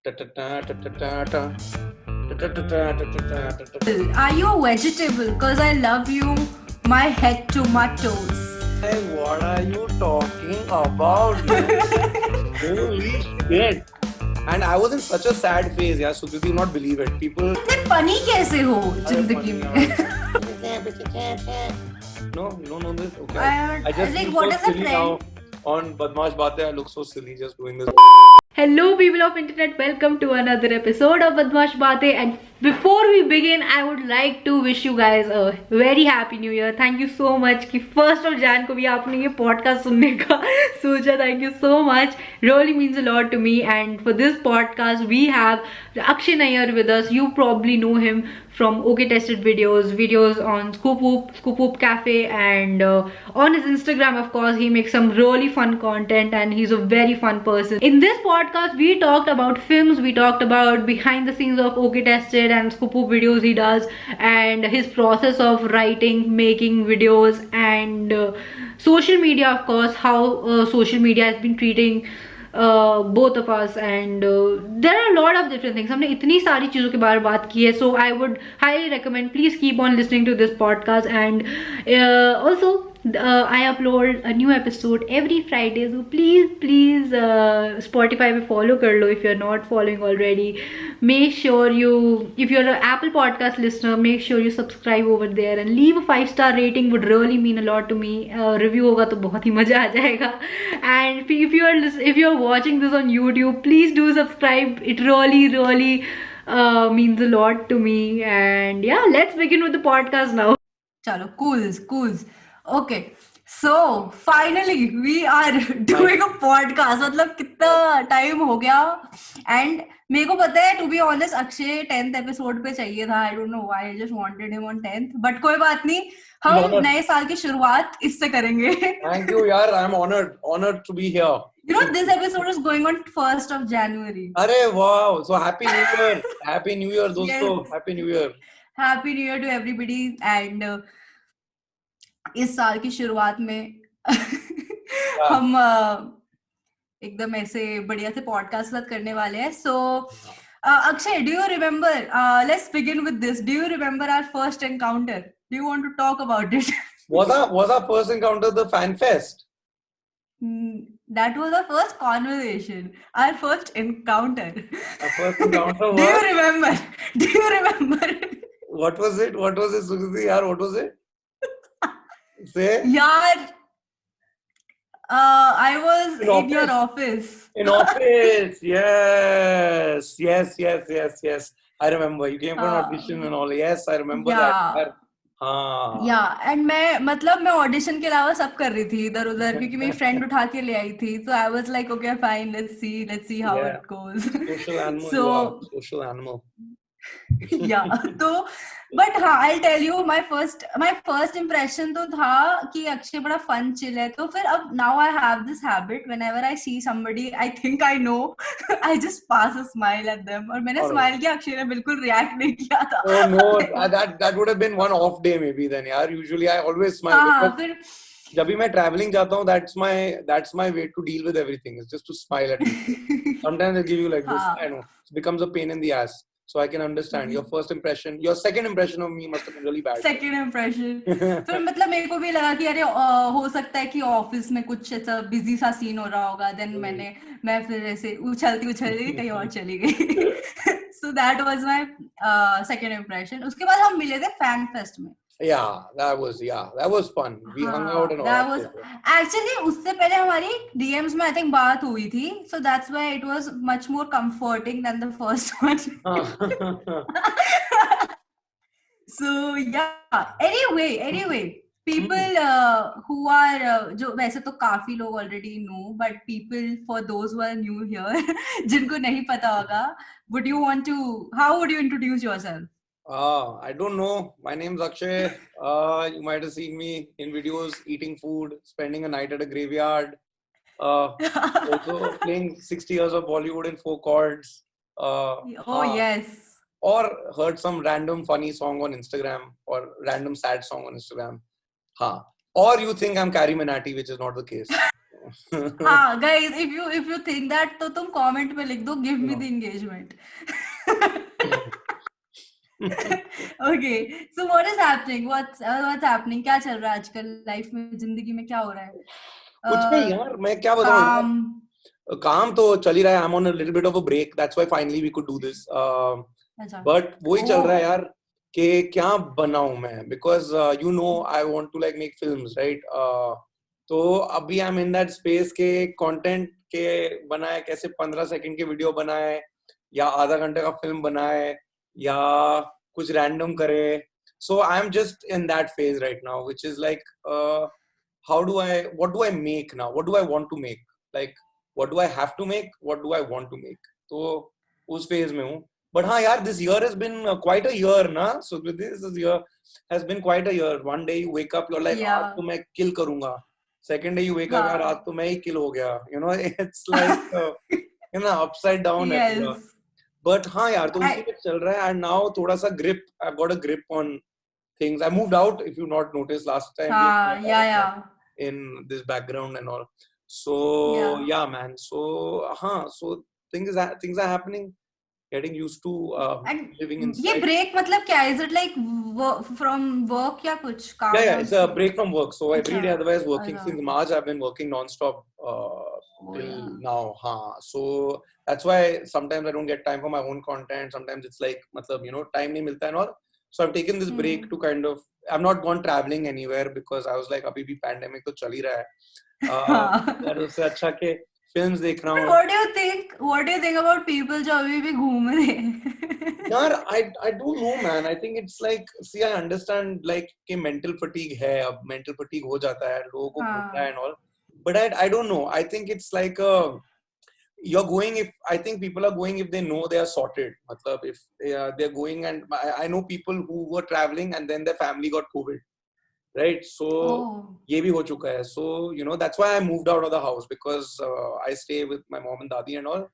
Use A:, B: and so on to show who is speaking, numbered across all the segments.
A: Are you a vegetable? Cause I love you, my head to my toes.
B: Hey, what are you talking about? Holy shit! And I was in such a sad phase, yeah. Sukriti, you not believe it. People.
A: इतने funny कैसे हो जिंदगी में?
B: No, you don't know this. Okay.
A: I
B: just
A: like
B: feel
A: what
B: so
A: is the
B: silly
A: trend?
B: now. On Badmash Baatein, I look so silly just doing this.
C: Hello people of internet, welcome to another episode of Badmash Baatein. And before we begin, I would like to wish you guys a very happy new year. Thank you so much कि 1st of Jan को भी आपने ये podcast सुनने का सोचा. Thank you so much. Really means a lot to me. And for this podcast, we have Akshay with us. You probably know him from OK Tested videos on ScoopWhoop Cafe, and on his Instagram, of course, he makes some really fun content, and he's a very fun person. In this podcast, we talked about films, we talked about behind the scenes of OK Tested and ScoopWhoop videos he does, and his process of writing, making videos, and social media, of course, how social media has been treating both of us, and there are a lot of different things. हमने इतनी सारी चीज़ों के बारे में बात की है, so I would highly recommend, please keep on listening to this podcast. And also I upload a new episode every Friday, so please Spotify पे follow कर लो if you're not following already. Make sure you, if you're an Apple podcast listener, make sure you subscribe over there and leave a 5-star rating. Would really mean a lot to me. Review होगा तो बहुत ही मजा आ जाएगा. And if you're watching this on YouTube, please do subscribe. It really means a lot to me. And yeah, let's begin with the podcast now.
A: चलो, cools. Okay, so finally we are doing a podcast. मतलब कितना time हो गया. And मेरे को पता है, to be honest, Akshay 10th episode पे चाहिए था. I don't know why, I just wanted him on 10th. But कोई बात नहीं, हम नए साल की शुरुआत इससे करेंगे.
B: Thank you, yaar. I'm honored to be here.
A: You know, this episode is going on 1st of January.
B: Arey wow! So happy New Year! Happy New Year, dosto!
A: Yes.
B: Happy New Year!
A: Happy New Year to everybody. And इस साल की शुरुआत में हम एकदम ऐसे बढ़िया से पॉडकास्ट करने वाले हैं. So Akshay, do you remember, let's begin with this, do you remember our first encounter? Do you want to talk about it?
B: Was our first encounter the fan fest?
A: That was our first conversation, our first encounter.
B: Our first encounter was...
A: Do you remember?
B: What was it, Sukriti? Yaar, what was it? Say?
A: Yaar, I was in your office.
B: In office, yes. I remember. You came for an audition and all. Yes, I remember that. हाँ.
A: Yeah, and मैं audition के अलावा सब कर रही थी इधर उधर, क्योंकि मेरी friend उठा के ले आई थी. So I was like, okay, fine, let's see how it goes.
B: Social animal.
A: Yeah, तो but हाँ, I'll tell you, my first impression तो था कि अक्षय बड़ा fun chill है. तो फिर अब now I have this habit, whenever I see somebody I think I know, I just pass a smile at them. और मैंने smile किया, अक्षय ने बिल्कुल react नहीं किया था.
B: Oh no, that would have been one off day maybe then. यार, usually I always smile.
A: हाँ, फिर
B: जब भी मैं traveling जाता हूँ, that's my way to deal with everything. Is just to smile at people. Sometimes they give you like this. I know it becomes a pain in the ass. So I can understand your first impression. Your second impression of me must have been really bad.
A: Second impression. फिर मतलब मेरे को भी लगा कि अरे हो सकता है कि ऑफिस में कुछ ऐसा बिजी सा सीन हो रहा होगा. Then मैं फिर ऐसे उछलती कहीं और चली गई. So that was my second impression. उसके बाद हम मिले थे fan fest में.
B: Yeah, that was fun. We hung out and all.
A: That was actually उससे पहले हमारी DMs में I think बात हुई थी. So that's why it was much more comforting than the first one. So yeah. Anyway, people who are जो वैसे तो काफी लोग already know, but people for those who are new here, जिनको नहीं पता होगा, how would you introduce yourself?
B: I don't know. My name's Akshay. You might have seen me in videos eating food, spending a night at a graveyard. Also playing 60 years of Bollywood in 4 chords.
A: Yes.
B: Or heard some random funny song on Instagram or random sad song on Instagram. Or you think I'm Carrie Minati, which is not the case.
A: हाँ guys, if you think that तो तुम comment में लिख दो give me the engagement. Okay, so what is happening? What's happening? क्या चल रहा है आजकल लाइफ में, जिंदगी में क्या हो रहा है?
B: कुछ नहीं यार, मैं क्या बताऊं यार, काम तो चल ही रहा है. I'm on a little bit of a break. That's why finally we could do this. But वही चल रहा है यार कि क्या बनाऊं मैं, because you know I want to like make films, right? तो अभी I'm in that space के content के बनाए, कैसे 15 सेकंड के वीडियो बनाए या आधा घंटे का फिल्म बनाए या कुछ रैंडम करे. So I'm just in that phase right now, which is like what do I make now? What do I want to make? Like, what do I have to make? What do I want to make? तो उस phase में हूँ. But हाँ यार, this year has been quite a year, na? So this year has been quite a year. One day you wake up, you're like, आज तो मैं kill करूँगा. Second day you wake up, यार आज तो मैं ही kill हो गया. You know, it's like upside down है पूरा. But हाँ यार, तो उसी में चल रहा है. And now थोड़ा सा grip, I've got a grip on things. I moved out, if you not noticed last time. In this background and all. So yeah man. So so things are happening. Getting used to living inside.
A: ये break मतलब क्या? Is it like from work या कुछ काम?
B: Yeah, it's a break from work. So every day otherwise working. Since March I've been working non-stop till now. So that's why sometimes I don't get time for my own content. Sometimes it's like मतलब time नहीं मिलता and all. So I've taken this break to kind of, I've not gone traveling anywhere because I was like अभी भी pandemic तो चल ही रहा है. उससे अच्छा के films देख रहा हूँ.
A: What do you think about people जो अभी भी घूम रहे हैं?
B: यार I don't know man. I think it's like, see, I understand like कि mental fatigue है, अब mental fatigue हो जाता है, लोगों को घूमना है and all. But I don't know. I think it's like you're going, if I think people are going if they know they are sorted. Matlab, if they're going, and I know people who were traveling and then their family got COVID, right? So ye bhi ho chuka hai. So that's why I moved out of the house, because I stay with my mom and dadi and all.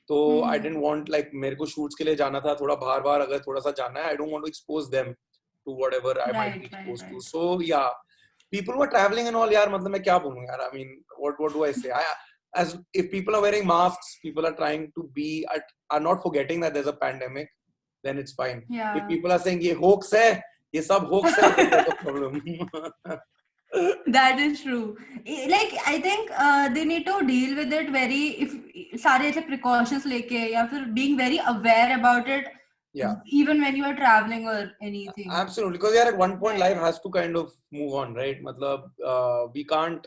B: So I didn't want, like, मेरे को shoots के लिए जाना था, थोड़ा बाहर अगर थोड़ा सा जाना है, I don't want to expose them to whatever I might be exposed to. So yeah, people who are traveling and all, यार मतलब मैं क्या बोलूं यार. I mean, what do I say? As if people are wearing masks, people are trying to be, are not forgetting that there's a pandemic, then it's fine.
A: Yeah.
B: If people are saying ये hoax है, ये सब hoax है, then there's a problem.
A: That is true. Like, I think they need to deal with it very, if सारे ऐसे precautions लेके, या फिर being very aware about it.
B: Yeah.
A: Even when you are traveling or anything.
B: Absolutely, because at one point life has to kind of move on, right? Matlab, we can't.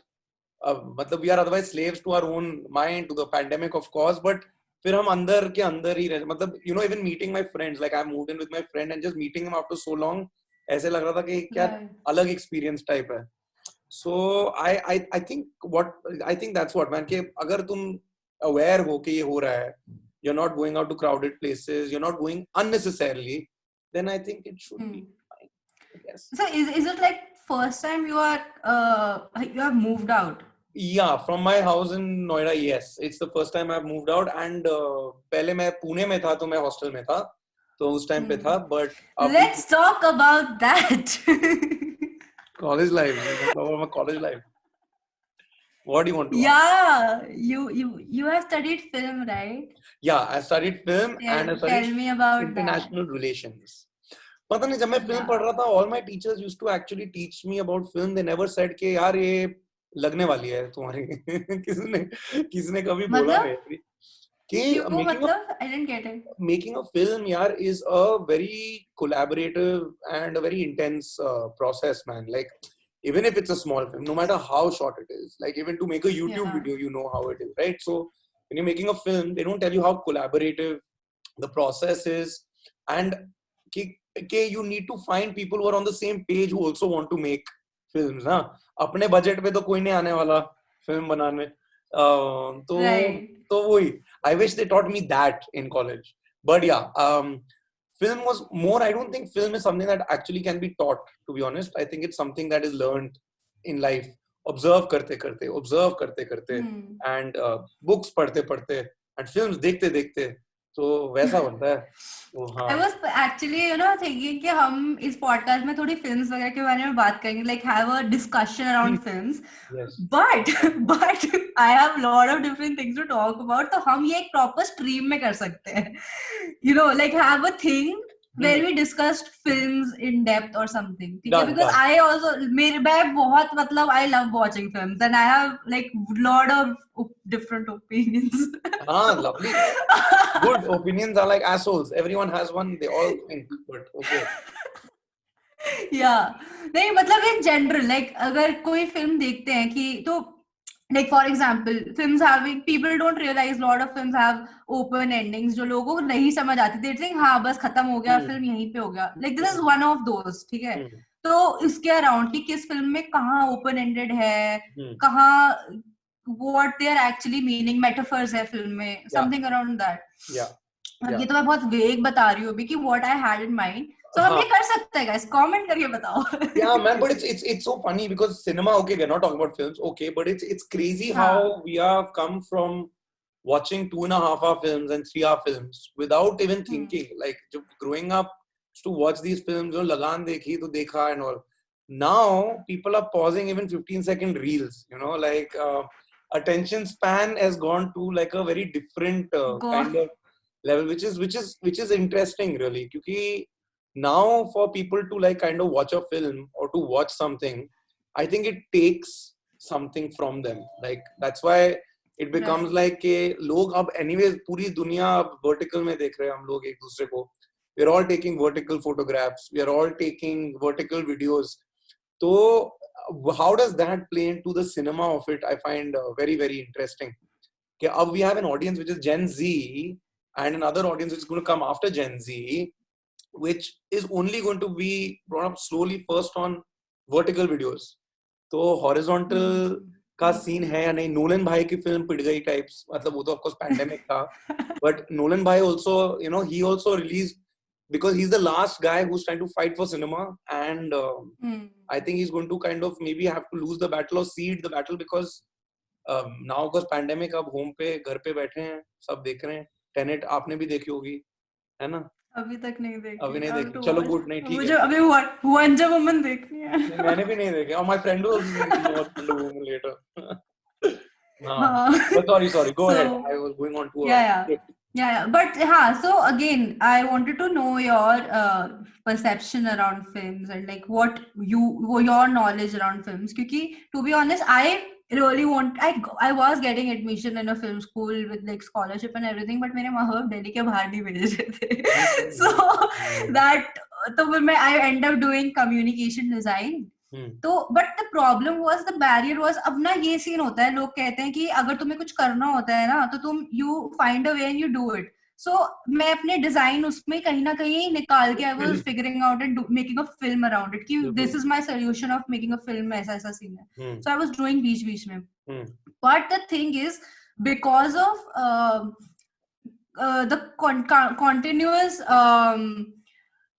B: We are otherwise slaves to our own mind, to the pandemic, of course, but फिर हम अंदर के अंदर ही रहे. मतलब even meeting my friends, like I moved in with my friend and just meeting him after so long, ऐसे लग रहा था कि क्या अलग experience type है. So I think that's what man, कि अगर तुम aware हो कि ये हो रहा है, you're not going out to crowded places, you're not going unnecessarily, then I think it should be fine, I guess.
A: So is it like first time you have moved out?
B: Yeah, from my house in Noida, yes. It's the first time I've moved out, and पहले मैं पुणे में था, तो मैं hostel में था, तो उस time पे था. But
A: let's talk about that.
B: College life. College life. What do you want to
A: ask? You have studied film, right?
B: Yeah, I studied film and I studied
A: tell me about
B: international relations. पता नहीं, जब मैं film पढ़ रहा था, all my teachers used to actually teach me about film. They never said कि यार ये लगने वाली है तुम्हारी. किसने कभी बोला नहीं कि
A: I didn't get it.
B: Making a film yaar is a very collaborative and a very intense process, man. Like, even if it's a small film, no matter how short it is, like even to make a YouTube video, you know how it is, right? So when you're making a film, they don't tell you how collaborative the process is, and you need to find people who are on the same page who also want to make films. हाँ, अपने budget पे तो कोई नहीं आने वाला film बनाने. तो वही, I wish they taught me that in college. But yeah, film was more, I don't think film is something that actually can be taught, to be honest. I think it's something that is learned in life. Observe karte karte, and books padhte and films dekhte. तो वैसा बनता है. तो हाँ.
A: I was actually, thinking कि हम इस podcast में थोड़ी films वगैरह के बारे में बात करेंगे, like have a discussion around films.
B: Yes.
A: But I have a lot of different things to talk about. तो हम ये एक proper stream में कर सकते हैं. Like have a thing where we discussed films in depth or something. ठीक है? Because I also, मैं बहुत मतलब I love watching films and I have like lot of different opinions.
B: Lovely. Good opinions are like assholes. Everyone has one. They all think, but okay.
A: Yeah. नहीं मतलब in general, like अगर कोई film देखते हैं कि तो like for example, films having, people don't realize lot of films have open endings जो लोगों को नहीं समझ आती. They think हाँ बस खत्म हो गया, फिल्म यहीं पे हो गया. Like this is one of those. ठीक है. तो इसके अराउंड कि किस फिल्म में कहाँ open ended है, कहाँ what they are actually meaning, metaphors है फिल्म में, something around that.
B: Yeah.
A: अब ये तो मैं बहुत वेग बता रही हूँ अभी कि what I had in mind. So हम ये कर सकते हैं guys, comment करके बताओ.
B: Yeah man, but it's so funny because cinema, okay, we're not talking about films, okay, but it's crazy how we have come from watching 2.5 hour films and 3 hour films without even thinking. Like growing up to watch these films, Lagan dekhi to dekha and all. Now people are pausing even 15-second reels, like attention span has gone to like a very different kind of level, which is interesting really. Because now for people to like kind of watch a film or to watch something, I think it takes something from them. Like that's why it becomes like a log ab anyways puri dunya ab vertical mein dekh rahe hain hum log ek dusre ko. We're all taking vertical photographs, we are all taking vertical videos. So how does that play into the cinema of it? I find very, very interesting. Okay, now we have an audience which is Gen Z and another audience which is going to come after Gen Z, which is only going to be brought up slowly first on vertical videos. So horizontal का scene है या नहीं? Nolan भाई की film पिट गई types, मतलब वो तो of course pandemic था, but नोलन भाई also, he also released, because he's the last guy who's trying to fight for cinema, and I think he's going to kind of maybe have to lose the battle or cede the battle, because now of course pandemic, अब home पे घर पे बैठे हैं, सब देख रहे हैं. Tenet आपने भी देखी होगी, है ना?
A: अभी तक नहीं देखी.
B: अभी नहीं देखी. चलो गुड, नहीं ठीक है.
A: मुझे अभी वंडर वुमन देखनी है.
B: नहीं, मैंने भी नहीं देखी. और my friend was Wonder Woman later. But sorry, go ahead. I was going on to
A: yeah. But so again, I wanted to know your perception around films and like what your knowledge around films. Because to be honest, I really I was getting admission in a film school with like scholarship and everything, but मेरे माँ बाप दिल्ली के बाहर नहीं भेज रहे थे. So that तो फिर मैं I end up doing communication design. तो but the problem was, the barrier was, अब ना ये सीन होता है, लोग कहते हैं कि अगर तुम्हें कुछ करना होता है ना तो तुम you find a way and you do it. So मैं अपने डिजाइन उसमें कहीं ना कहीं निकाल के I was figuring out and making a film around it कि this is my solution of making a film, ऐसा सीन है. So I was doing बीच में. But the thing is, because of the continuous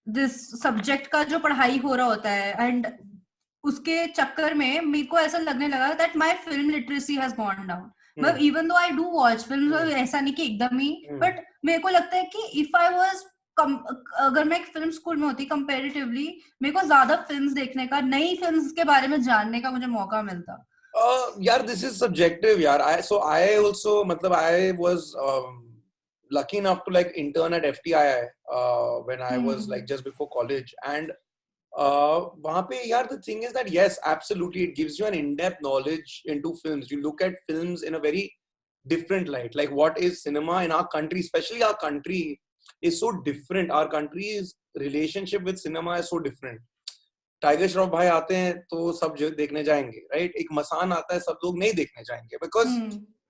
A: this subject का जो पढ़ाई हो रहा होता है, and उसके चक्कर में मेरे को ऐसा लगने लगा that my film literacy has gone down. But even though I do watch films, ऐसा नहीं कि एकदम ही, but मेरे को लगता है कि if I was अगर मैं एक फिल्म स्कूल में होती comparatively, मेरे को ज्यादा फिल्म्स देखने का, नई फिल्म्स के बारे में जानने का मुझे मौका मिलता.
B: यार this is subjective यार. I also मतलब I was lucky enough to like intern at FTII when I was like just before college, and वहाँ पे यार the thing is that yes, absolutely, it gives you an in-depth knowledge into films. You look at films in a very different light. Like what is cinema in our country, especially our country is so different. Our country's relationship with cinema is so different. Tiger Shroff भाई आते हैं तो सब देखने जाएंगे, right? एक मसान आता है, सब लोग नहीं देखने जाएंगे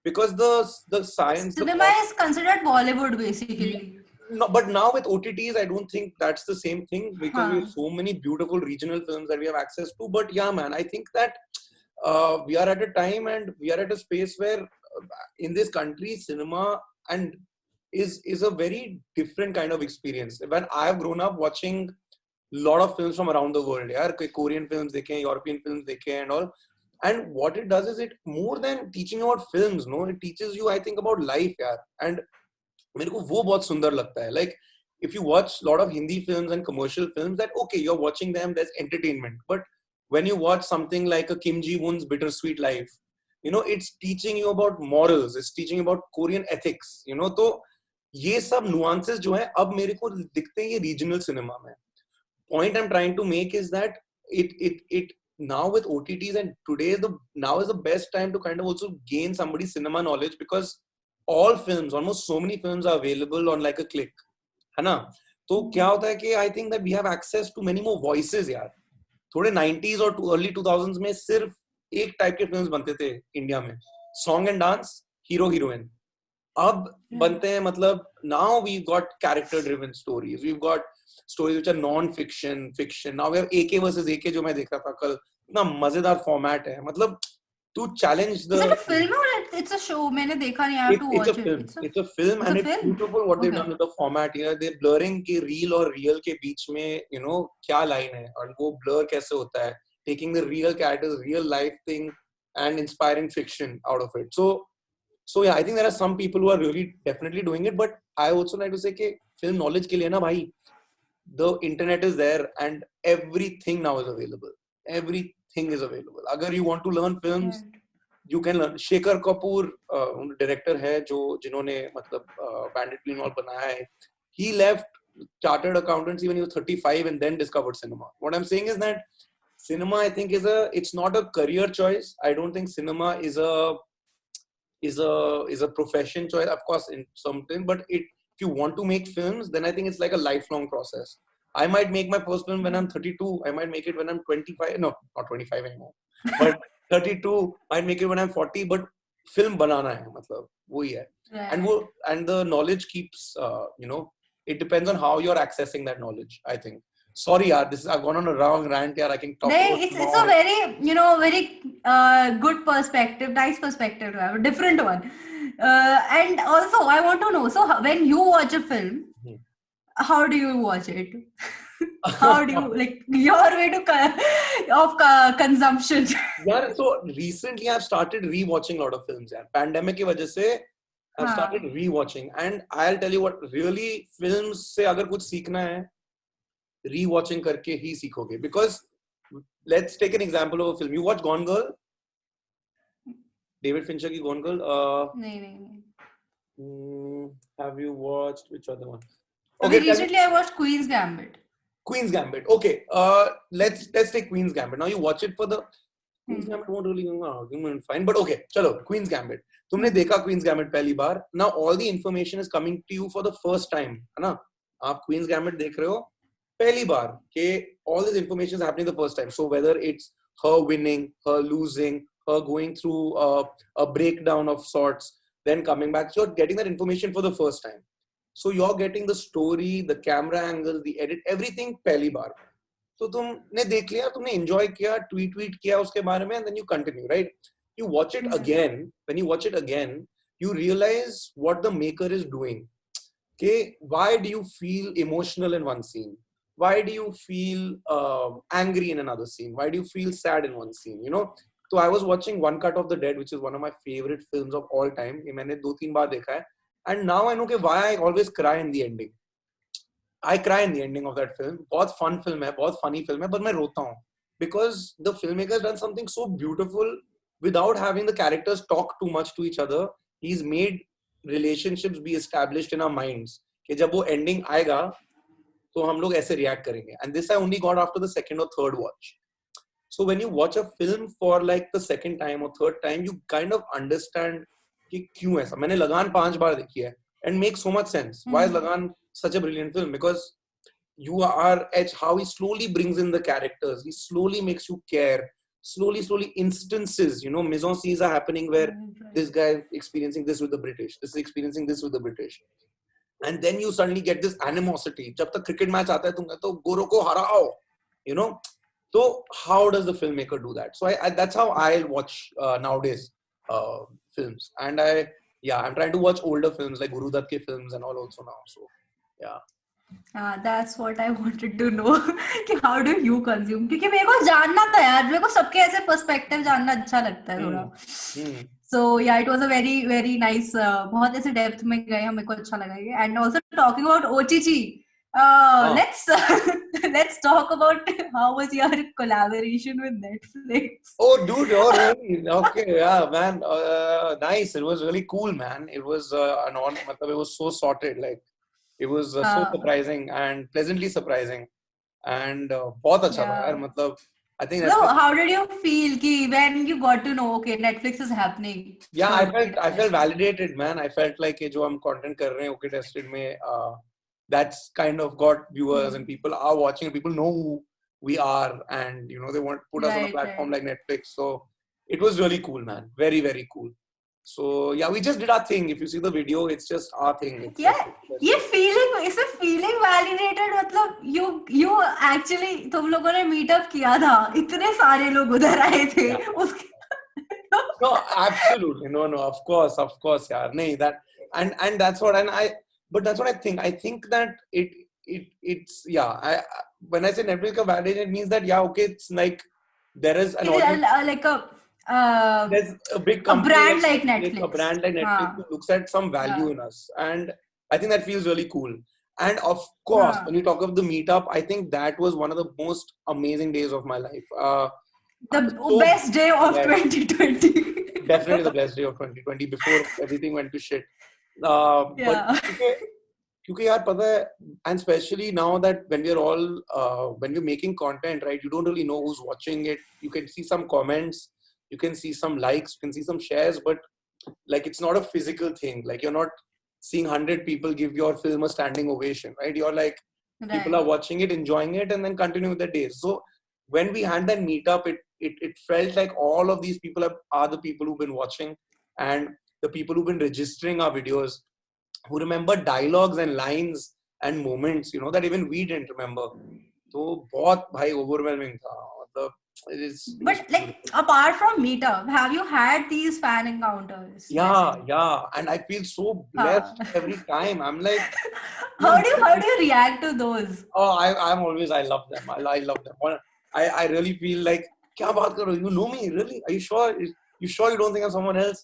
B: because the science,
A: cinema is considered Bollywood basically.
B: No, but now with OTTs, I don't think that's the same thing, because we have so many beautiful regional films that we have access to. But yeah, man, I think that we are at a time and we are at a space where in this country, cinema and is a very different kind of experience. When I have grown up watching a lot of films from around the world, yeah, Korean films, European films, and all. And what it does is, it more than teaching about films, no, it teaches you, I think, about life, yeah. And मेरे को वो बहुत सुंदर लगता है. Like if you watch a lot of Hindi films and commercial films, that okay, you're watching them, there's entertainment. But when you watch something like a Kim Ji-woon's Bittersweet Life, you know, it's teaching you about morals, it's teaching about Korean ethics, you know. तो ये सब nuances जो है अब मेरे को दिखते हैं ये regional cinema में. Point I'm trying to make is that it now with OTTs and now is the best time to kind of also gain somebody's cinema knowledge, because almost so many films are available on like a click, है ना. तो क्या होता है कि I think that we have access to many more voices यार. थोड़े 90s और early 2000s में सिर्फ एक टाइप के फिल्म्स बनते थे इंडिया में, song and dance, hero heroine. अब बनते हैं मतलब now we've got character driven stories, we've got stories which are non-fiction, fiction. Now we have AK versus AK जो मैं देख रहा था कल, इतना मजेदार फॉर्मेट है. मतलब to challenge the.
A: Is it a film or it's a show? मैंने देखा नहीं. I have to watch it.
B: It's a film and it's beautiful what they've done with the format. You know, they're blurring के real और real के बीच में, you know, क्या line है और वो blur कैसे होता है, taking the real characters, real life thing and inspiring fiction out of it. So yeah, I think there are some people who are really definitely doing it, but I also like to say कि film knowledge के लिए ना भाई, the internet is there and everything now is available. Everything is available. अगर you want to learn films, you can learn. Shekhar Kapoor director है जो जिन्होंने मतलब Bandit Queen all बनाया है. He left chartered accountancy when he was 35 and then discovered cinema. What I'm saying is that cinema, I think, it's not a career choice. I don't think cinema is a profession choice, of course, in something, but if you want to make films, then I think it's like a lifelong process. I might make my first film when I'm 32. I might make it when I'm 25. No, not 25 anymore. But 32. I'd make it when I'm 40. But film banana hai, matlab, wohi hai. Right. And the knowledge keeps, you know, it depends on how you're accessing that knowledge, I think. Sorry, yaar, I've gone on a wrong rant here. I can talk about
A: it's a very, you know, very good perspective, nice perspective to have, a different one. And also, I want to know, so when you watch a film, how do you watch it? How do you, like, your way of consumption?
B: Yeah, so recently I've started rewatching a lot of films. Yeah. Pandemic की वजह से I've started rewatching, and I'll tell you what, really films से अगर कुछ सीखना है, rewatching करके ही सीखोगे. Because let's take an example of a film. You watch Gone Girl? David Fincher की Gone Girl?
A: नहीं.
B: Have you watched which other one?
A: Okay, recently I watched Queen's Gambit.
B: Okay. Let's take Queen's Gambit. Now you watch it for the Queen's Gambit won't really argument fine, but okay, chalo, Queen's Gambit. तुमने देखा Queen's Gambit पहली बार. Now all the information is coming to you for the first time, है ना? आप Queen's Gambit देख रहे हो पहली बार कि all this information is happening the first time. So whether it's her winning, her losing, her going through a breakdown of sorts, then coming back, so you're getting that information for the first time. So you're getting the story, the camera angles, the edit, everything पहली बार. So तुमने देख लिया, तुमने enjoy किया, tweet किया उसके बारे में, and then you continue, right? You watch it again. When you watch it again, you realize what the maker is doing. Okay, why do you feel emotional in one scene? Why do you feel angry in another scene? Why do you feel sad in one scene? You know. So I was watching One Cut of the Dead, which is one of my favorite films of all time. ये मैंने 2-3 बार देखा है. And now I know why I always cry in the ending. I cry in the ending of that film. बहुत fun film है, बहुत funny film है, but मैं रोता हूँ. Because the filmmaker has done something so beautiful without having the characters talk too much to each other. He's made relationships be established in our minds. कि जब वो ending आएगा, तो हम लोग ऐसे react करेंगे. And this I only got after the second or third watch. So when you watch a film for like the second time or third time, you kind of understand कि क्यों ऐसा. मैंने लगान 5 बार देखी है, and makes so much sense. Why is Lagan such a brilliant film? Because you are how he slowly brings in the characters. He slowly makes you care. Slowly instances, you know, mise-en-scenes are happening where this guy experiencing this with the British, this is experiencing this with the British. And then you suddenly get this animosity. जब तक cricket match आता है तुम कहते हो गोरों को हराओ, you know. So how does the filmmaker do that? So that's how I watch nowadays films. And I'm trying to watch older films like Guru Dutt ke films and all also now. So yeah.
A: That's what I wanted to know कि how do you consume, क्योंकि मेरे को जानना था यार, मेरे को सबके ऐसे पर्सपेक्टिव जानना अच्छा लगता है थोड़ा. So yeah, it was a very very nice, बहुत ऐसे डेप्थ में गए, हमें को अच्छा लगा ये. And also talking about OTG, let's talk about how was your collaboration with Netflix.
B: Oh dude, oh really? Okay, yeah man, nice. It was really cool, man. It was an on, it was so sorted, like it was so surprising and pleasantly surprising, and बहुत अच्छा था यार, मतलब I think
A: so
B: Netflix,
A: how did you feel ki when you got to know okay Netflix is happening?
B: yeah, I felt validated, man. I felt like जो हम content कर रहे हैं Okay Tested में, that's kind of got viewers and people are watching, people know who we are, and you know they want to put us on a platform like Netflix. So it was really cool, man. Very very cool. So yeah, we just did our thing. If you see the video, it's just our thing. It's
A: yeah, ये feeling, इसे feeling validated, मतलब you actually, तुम लोगों ने meetup किया था, इतने सारे लोग उधर आए थे, उसके
B: no, absolutely, no, of course, yeah, nahi, that, and that's what, but that's what I think that it's yeah, when I say Netflix ka validation, it means that yeah, okay, it's like there is an audience,
A: like
B: there's a big company,
A: a brand like Netflix,
B: a brand like Netflix who looks at some value in us, and I think that feels really cool. And of course, when you talk of the meetup, I think that was one of the most amazing days of my life.
A: The best day of 2020.
B: Definitely the best day of 2020 before everything went to shit. But क्योंकि यार पता है, and especially now that when we're all when we're making content, right, you don't really know who's watching it. You can see some comments, you can see some likes, you can see some shares, but like it's not a physical thing. Like you're not seeing 100 people give your film a standing ovation, right? You're like, people are watching it, enjoying it, and then continue with their days. So when we had that meetup, it felt like all of these people are the people who've been watching, and the people who've been registering our videos, who remember dialogues and lines and moments, you know, that even we didn't remember. So बहुत भाई overwhelming था, मतलब it is.
A: But like apart from meetup, have you had these fan encounters?
B: Yeah, and I feel so blessed every time. I'm like,
A: how do you react to those?
B: Oh, I love them. I love them. I really feel like, क्या बात कर रहे हो? You know me, really? Are you sure? You sure you don't think I'm someone else?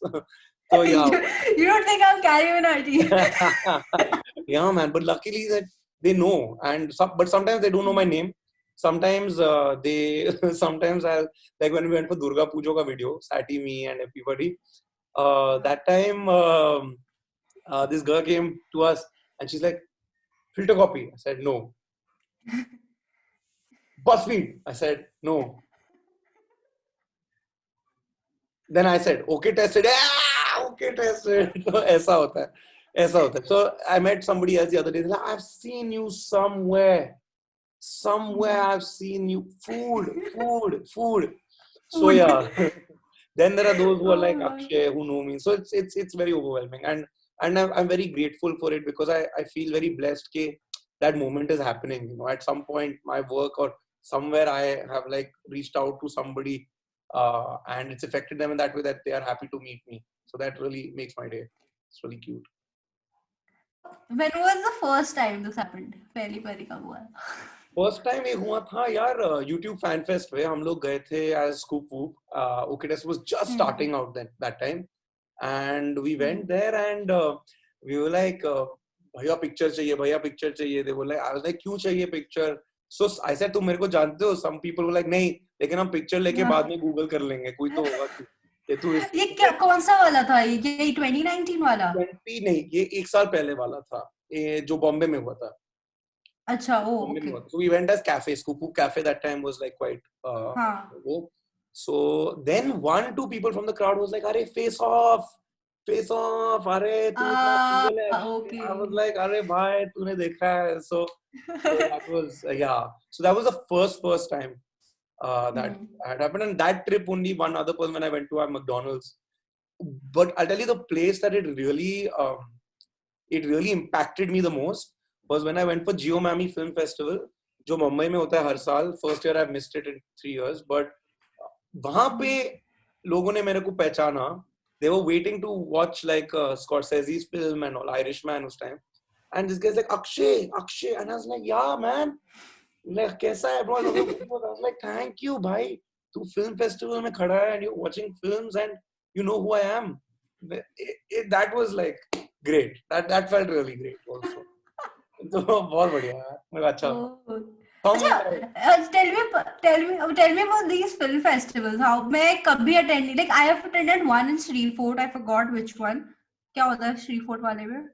B: So yeah.
A: You don't think I'm Carrie Minaj?
B: Yeah, man. But luckily that they know, but sometimes they don't know my name. Sometimes sometimes I'll, like when we went for Durga Puja ka video, Sati, me and everybody. That time this girl came to us and she's like, filter copy. I said no. BuzzFeed. I said no. Then I said okay tested. Okay tested. So ऐसा होता है. So I met somebody else the other day. Like, I've seen you somewhere. I've seen you. Food. So yeah. Then there are those who are like Akshay, who know me. So it's very overwhelming, and I'm very grateful for it, because I feel very blessed that moment is happening. You know, at some point my work or somewhere I have like reached out to somebody, and it's affected them in that way that they are happy to meet me. So that really makes my day. It's really cute.
A: When was the first time this happened? पहली बारी कब हुआ?
B: First time ये हुआ था यार YouTube fan fest में. हम लोग गए थे as ScoopWhoop. Okay Test was just starting out that time, and we went there and we were like, भैया picture चाहिए. They were like, I was like, क्यों चाहिए picture? So I said, तुम मेरे को जानते हो? Some people were like, नहीं, लेकिन हम picture लेके बाद में Google कर लेंगे, कोई तो होगा. ये
A: क्या कौन सा वाला था? ये 2019 वाला?
B: 20 नहीं, ये एक साल पहले वाला था, ये जो बॉम्बे में हुआ था.
A: अच्छा, okay.
B: So we went as cafe. ScoopWhoop Cafe that time was like quite So then 1-2 people from the crowd was like, "Arey, face off, arey, okay." I was like, "Arey, bhai, तूने देखा है." So that was So that was the first time that had happened, and that trip only one other person when I went to our McDonald's. But I'll tell you the place that it really impacted me the most was when I went for Jio Mami Film Festival, जो मुंबई में होता है हर साल. First year I've missed it in 3 years, but वहाँ पे लोगों ने मेरे को पहचाना. They were waiting to watch like Scorsese's film and all, Irishman उस time, And this guy's like, Akshay. And I was like, yeah, man. Like, kaisa hai, bro? I was like, thank you, bhai. Tu film festival mein khada hai and you're watching films and you know who I am. That was like great. That felt really great also. तो बहुत बढ़िया है, मतलब अच्छा।
A: अच्छा, tell me about these film festivals. How मैं कभी attend नहीं, like I have attended one in Shreveport. I forgot which one. क्या होता है Shreveport वाले में?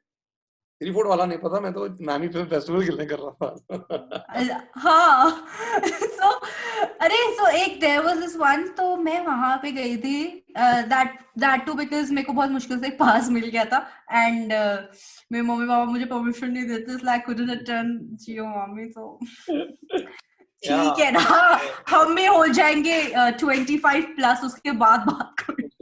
B: Shreveport वाला नहीं पता, मैं तो मैमी फिल्म फेस्टिवल के लिए कर रहा था।
A: हाँ, so एक there was this one, तो मैं वहाँ पे गई थी, that too because मेरे को बहुत मुश्किल से एक पास मिल गया था and मेरे मम्मी पापा मुझे परमिशन नहीं देते, इसलिए I couldn't attend Jio mummy, तो ठीक है ना, हम भी हो जाएंगे 25+ उसके बाद बात करेंगे।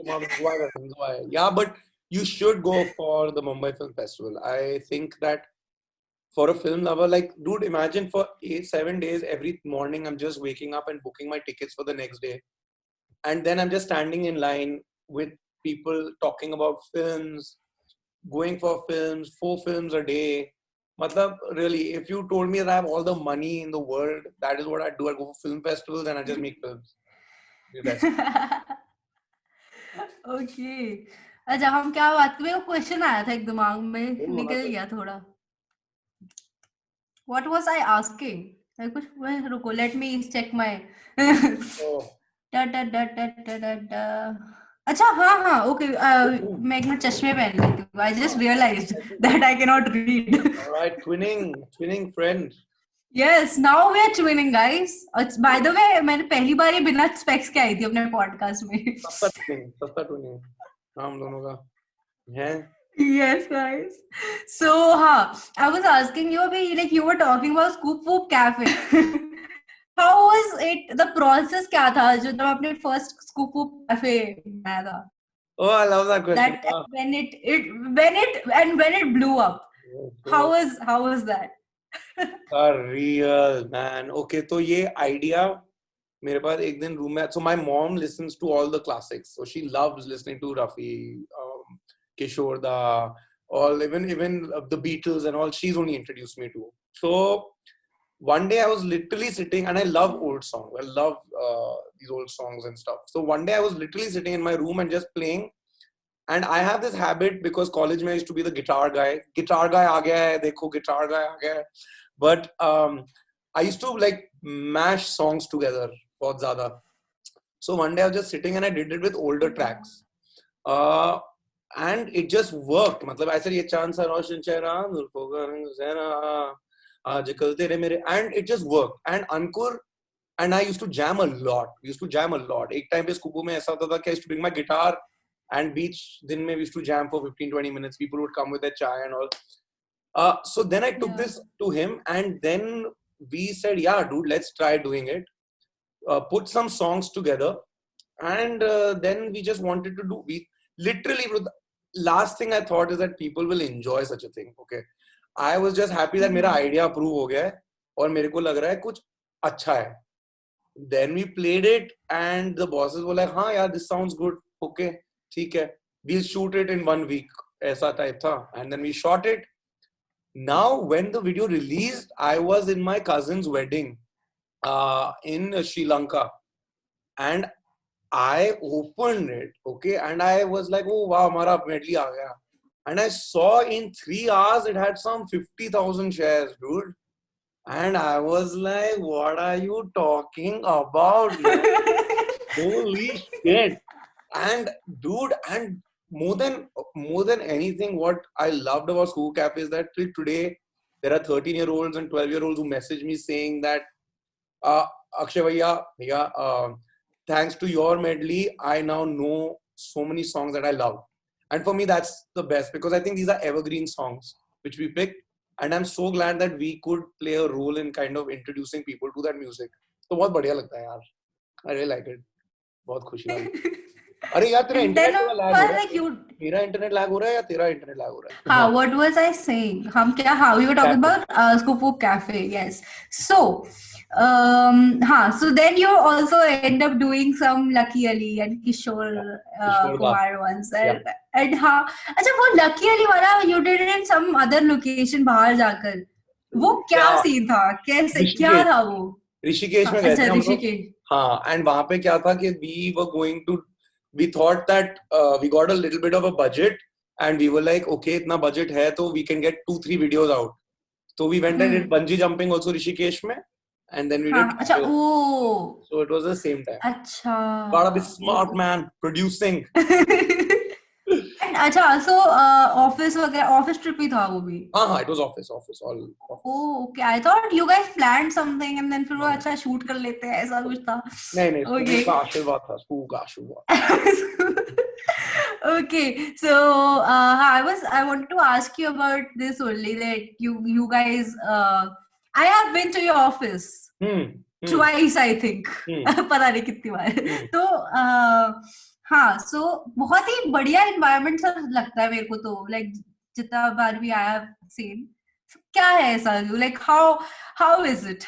B: Yeah, but you should go for the Mumbai Film Festival. I think that for a film lover, like, dude, imagine for 7 days, every morning I'm just waking up and booking my tickets for the next day. And then I'm just standing in line with people talking about films, going for films, 4 films a day. Matlab, really, if you told me that I have all the money in the world, that is what I do. I go for film festivals and I just make films.
A: Okay. अच्छा, हम क्या बात करें? Question आया था एक दिमाग में, निकल गया थोड़ा। What was I asking? कुछ रुको, let me check my अच्छा, हाँ, okay, मैं एक मिनट चश्मे पहन लेती हूँ। I just realized that I cannot read.
B: Alright, twinning friend.
A: Yes, now we are twinning, guys. By the way, मैंने पहली बार ही बिना specs के आई थी अपने podcast में।
B: सबका twinning, हम दोनों का है।
A: Yes, guys. So, I was asking you, like you were talking about ScoopWhoop Cafe. How was it? The process क्या था जो जब आपने first ScoopWhoop Cafe बनाया था?
B: Oh, I love that question.
A: When it blew up, how was that?
B: Real man. Okay, तो ये idea मेरे पास एक दिन रूम में. So my mom listens to all the classics. So she loves listening to Rafi, Kishore Da, all even the Beatles and all. She's only introduced me to. So one day I was literally sitting, and I love old songs. I love these old songs and stuff. So one day I was literally sitting in my room and just playing. And I have this habit because college में I used to be the guitar guy. Guitar guy आ गया है, देखो guitar guy आ गया है. But I used to like mash songs together बहुत ज़्यादा. So one day I was just sitting and I did it with older tracks. And it just worked. मतलब ऐसे ये चांद सा रोशन चेहरा आजकल तेरे मेरे, and it just worked. And Ankur and I used to jam a lot. एक टाइम पे स्कूपो में ऐसा होता था कि I used to bring my guitar and beach दिन में we used to jam for 15-20 minutes. People would come with their chai and all. So then I took this to him, and then we said, yeah, dude, let's try doing it. Put some songs together, and then we just wanted to do. We literally, last thing I thought is that people will enjoy such a thing. Okay, I was just happy that मेरा idea approve हो गया है और मेरे को लग रहा है कुछ अच्छा है. Then we played it, and the bosses were like, हाँ यार, this sounds good. Okay, ठीक है, we'll shoot it in 1 week. ऐसा type था, and then we shot it. Now, when the video released, I was in my cousin's wedding in Sri Lanka, and I opened it, okay, and I was like, oh wow, हमारा medley आ गया. And I saw in 3 hours it had some 50,000 shares, dude. And I was like, what are you talking about, man? Holy shit. And dude, and more than anything, what I loved about ScoopWhoop Cafe is that till today, there are 13-year-olds and 12-year-olds who message me saying that, Akshay bhaiya, thanks to your medley, I now know so many songs that I love. And for me, that's the best, because I think these are evergreen songs which we picked. And I'm so glad that we could play a role in kind of introducing people to that music. So बहुत बढ़िया लगता है यार. I really like it. बहुत खुशी हुई. अरे यार तेरा
A: And then
B: इंटरनेट लैग हो रहा
A: like
B: है,
A: you.
B: मेरा इंटरनेट लैग हो रहा है या तेरा इंटरनेट लैग हो रहा है? हाँ,
A: What was I saying? We were talking
B: cafe.
A: about ScoopWhoop Cafe. Yes. So, so then you also end up doing some Lucky Ali and Kishore
B: किशोर दा.
A: Kumar ones,
B: Yeah.
A: and अच्छा वो Lucky Ali वाला you did it in some other location बाहर जाकर. वो क्या
B: Yeah.
A: Scene था? कैसे क्या
B: ऋषिकेश.
A: था वो?
B: ऋषिकेश में गए
A: अच्छा
B: थे हम लोग.
A: ऋषिकेश.
B: हाँ, and वहां पे क्या था कि we thought that we got a little bit of a budget and we were like, okay, इतना budget है तो we can get 2-3 videos out. So we went and did bungee jumping also Rishikesh में, and then we did.
A: हाँ अच्छा ओ.
B: So it was the same time.
A: अच्छा.
B: Gotta be smart, man. Producing.
A: अच्छा so office वगैरह office trip ही था वो भी.
B: हाँ, it was office all office.
A: Oh, okay. I thought you guys planned something and then फिर वो अच्छा शूट कर लेते हैं ऐसा कुछ था.
B: नहीं
A: Okay.
B: स्कूल का आशीर्वाद था, स्कूल का आशीर्वाद.
A: Okay, so I wanted to ask you about this only, that you guys I have been to your office twice I think. पता नहीं कितनी बार. तो हाँ, so बहुत ही बढ़िया environment सा लगता है मेरे को तो, like जितना बार भी I have seen. क्या है ऐसा, like how is it?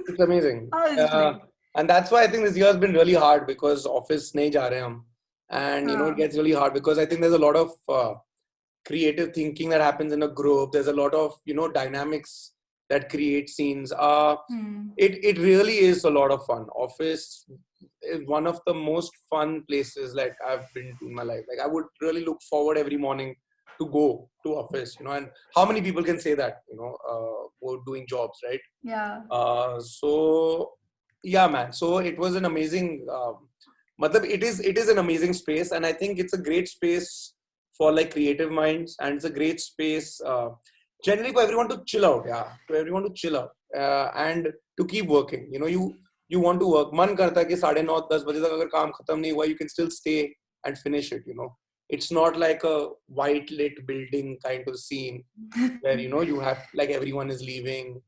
B: It's amazing.
A: How is it like?
B: And that's why I think this year has been really hard because office नहीं जा रहे हम, and you know it gets really hard because I think there's a lot of creative thinking that happens in a group. There's a lot of dynamics that create scenes. It really is a lot of fun. Office is one of the most fun places like I've been to in my life. Like I would really look forward every morning to go to office, and how many people can say that, who are doing jobs, right?
A: Yeah.
B: So yeah, man. So it was an amazing, it is an amazing space, and I think it's a great space for like creative minds, and it's a great space generally for everyone to chill out. Yeah, for everyone to chill out and to keep working. You want to work. Man karta hai ki 9:30-10 baje tak agar kaam khatam nahi hua, you can still stay and finish it. It's not like a white lit building kind of scene where you have like everyone is leaving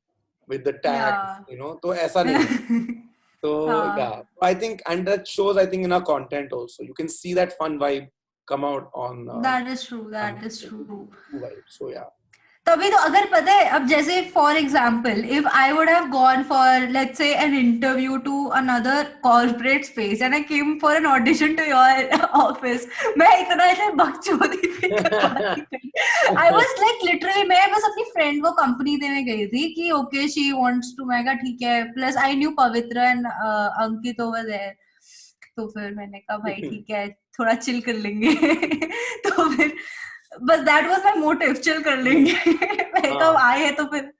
B: with the tags. So aisa nahi. So yeah, I think, and that shows, I think, in our content also. You can see that fun vibe come out on.
A: That is true. That is true.
B: Vibe. So yeah.
A: तभी तो अगर पता है अब जैसे for example if I would have gone for let's say an interview to another corporate space and I came for an audition to your office, मैं इतना ऐसे बकचोदी भी कर पाती. I was like literally मैं बस अपनी friend को company देने गई थी कि okay she wants to, मैं कहा ठीक है, plus I knew Pavitra and Ankit over there, तो फिर मैंने कहा भाई ठीक है थोड़ा chill कर लेंगे. तो फिर बस that was my motive, chill कर लेंगे. मैं कब आए हैं तो फिर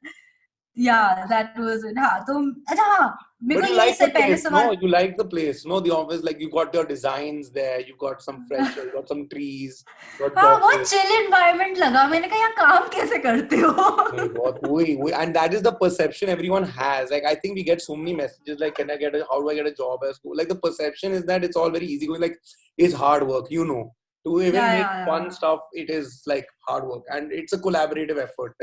A: yeah, that was it. हाँ तो अच्छा हाँ मेरे को ये से पहले सवाल.
B: No, you like the place. No, the office, like you got your designs there, you got some fresh air, you got some trees.
A: हाँ बहुत chill environment लगा. मैंने कहा यार काम कैसे करते हो?
B: बहुत and that is the perception everyone has. Like I think we get so many messages like, how do I get a job at school? Like the perception is that it's all very easy going. Like it's hard work, To even make fun stuff, it is like hard work, and it's a collaborative effort.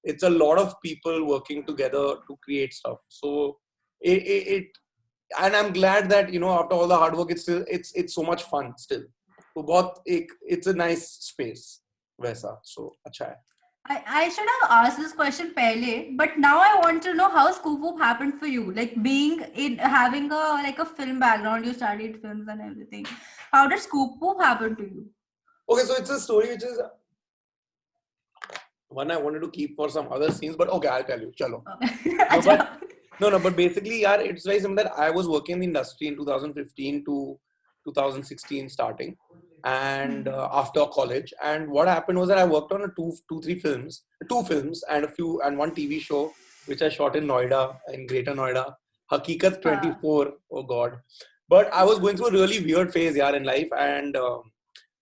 B: It's a lot of people working together to create stuff. So and I'm glad that after all the hard work, it's so much fun still. So it's a nice space. वैसा, so अच्छा है.
A: I should have asked this question pehle, but now I want to know how ScoopWhoop happened for you. Like having a film background, you studied films and everything. How did ScoopWhoop happen to you?
B: Okay, so it's a story which is one I wanted to keep for some other scenes, but okay, I'll tell you. Chalo. But basically, it's very simple that I was working in the industry in 2015 to 2016 starting, and after college. And what happened was that I worked on two films and one TV show which I shot in Noida, in Greater Noida, Hakikat 24. Oh God. But I was going through a really weird phase in life, and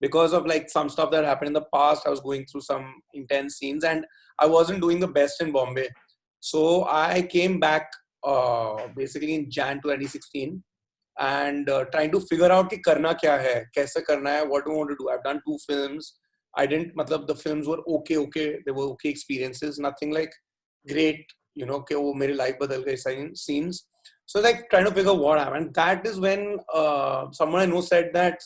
B: because of like some stuff that happened in the past, I was going through some intense scenes and I wasn't doing the best in Bombay. So I came back basically in Jan 2016 and trying to figure out कि करना क्या है, कैसे करना है, what do I want to do. I've done 2 films. The films were okay. They were okay experiences, nothing like great, कि वो मेरी life बदल गई scenes. So like trying to figure what happened. That is when someone I know said that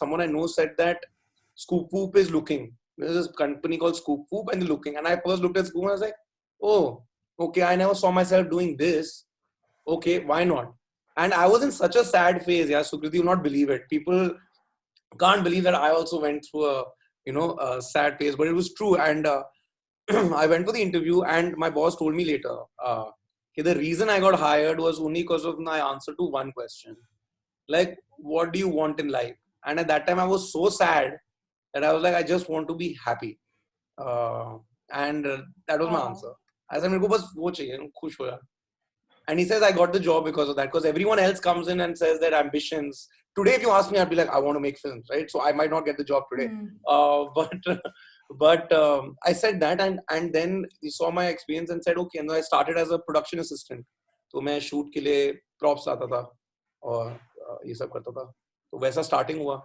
B: ScoopWhoop is looking. There's this company called ScoopWhoop and they're looking. And I first looked at Scoop and I was like, oh, okay, I never saw myself doing this. Okay, why not? And I was in such a sad phase. Yeah, Sukriti, you'll not believe it. People can't believe that I also went through a sad phase, but it was true. And I went for the interview and my boss told me later, the reason I got hired was only because of my answer to one question. Like, what do you want in life? And at that time, I was so sad that I was like, I just want to be happy. And that was my answer. I said, "Mereko bas wo chahiye, khush ho ja." And he says, I got the job because of that. Because everyone else comes in and says their ambitions. Today, if you ask me, I'd be like, I want to make films, right? So I might not get the job today. But I said that, and then he saw my experience and said, okay. And I started as a production assistant. So मैं shoot के लिए props लाता था और ये सब करता था. तो वैसा starting हुआ.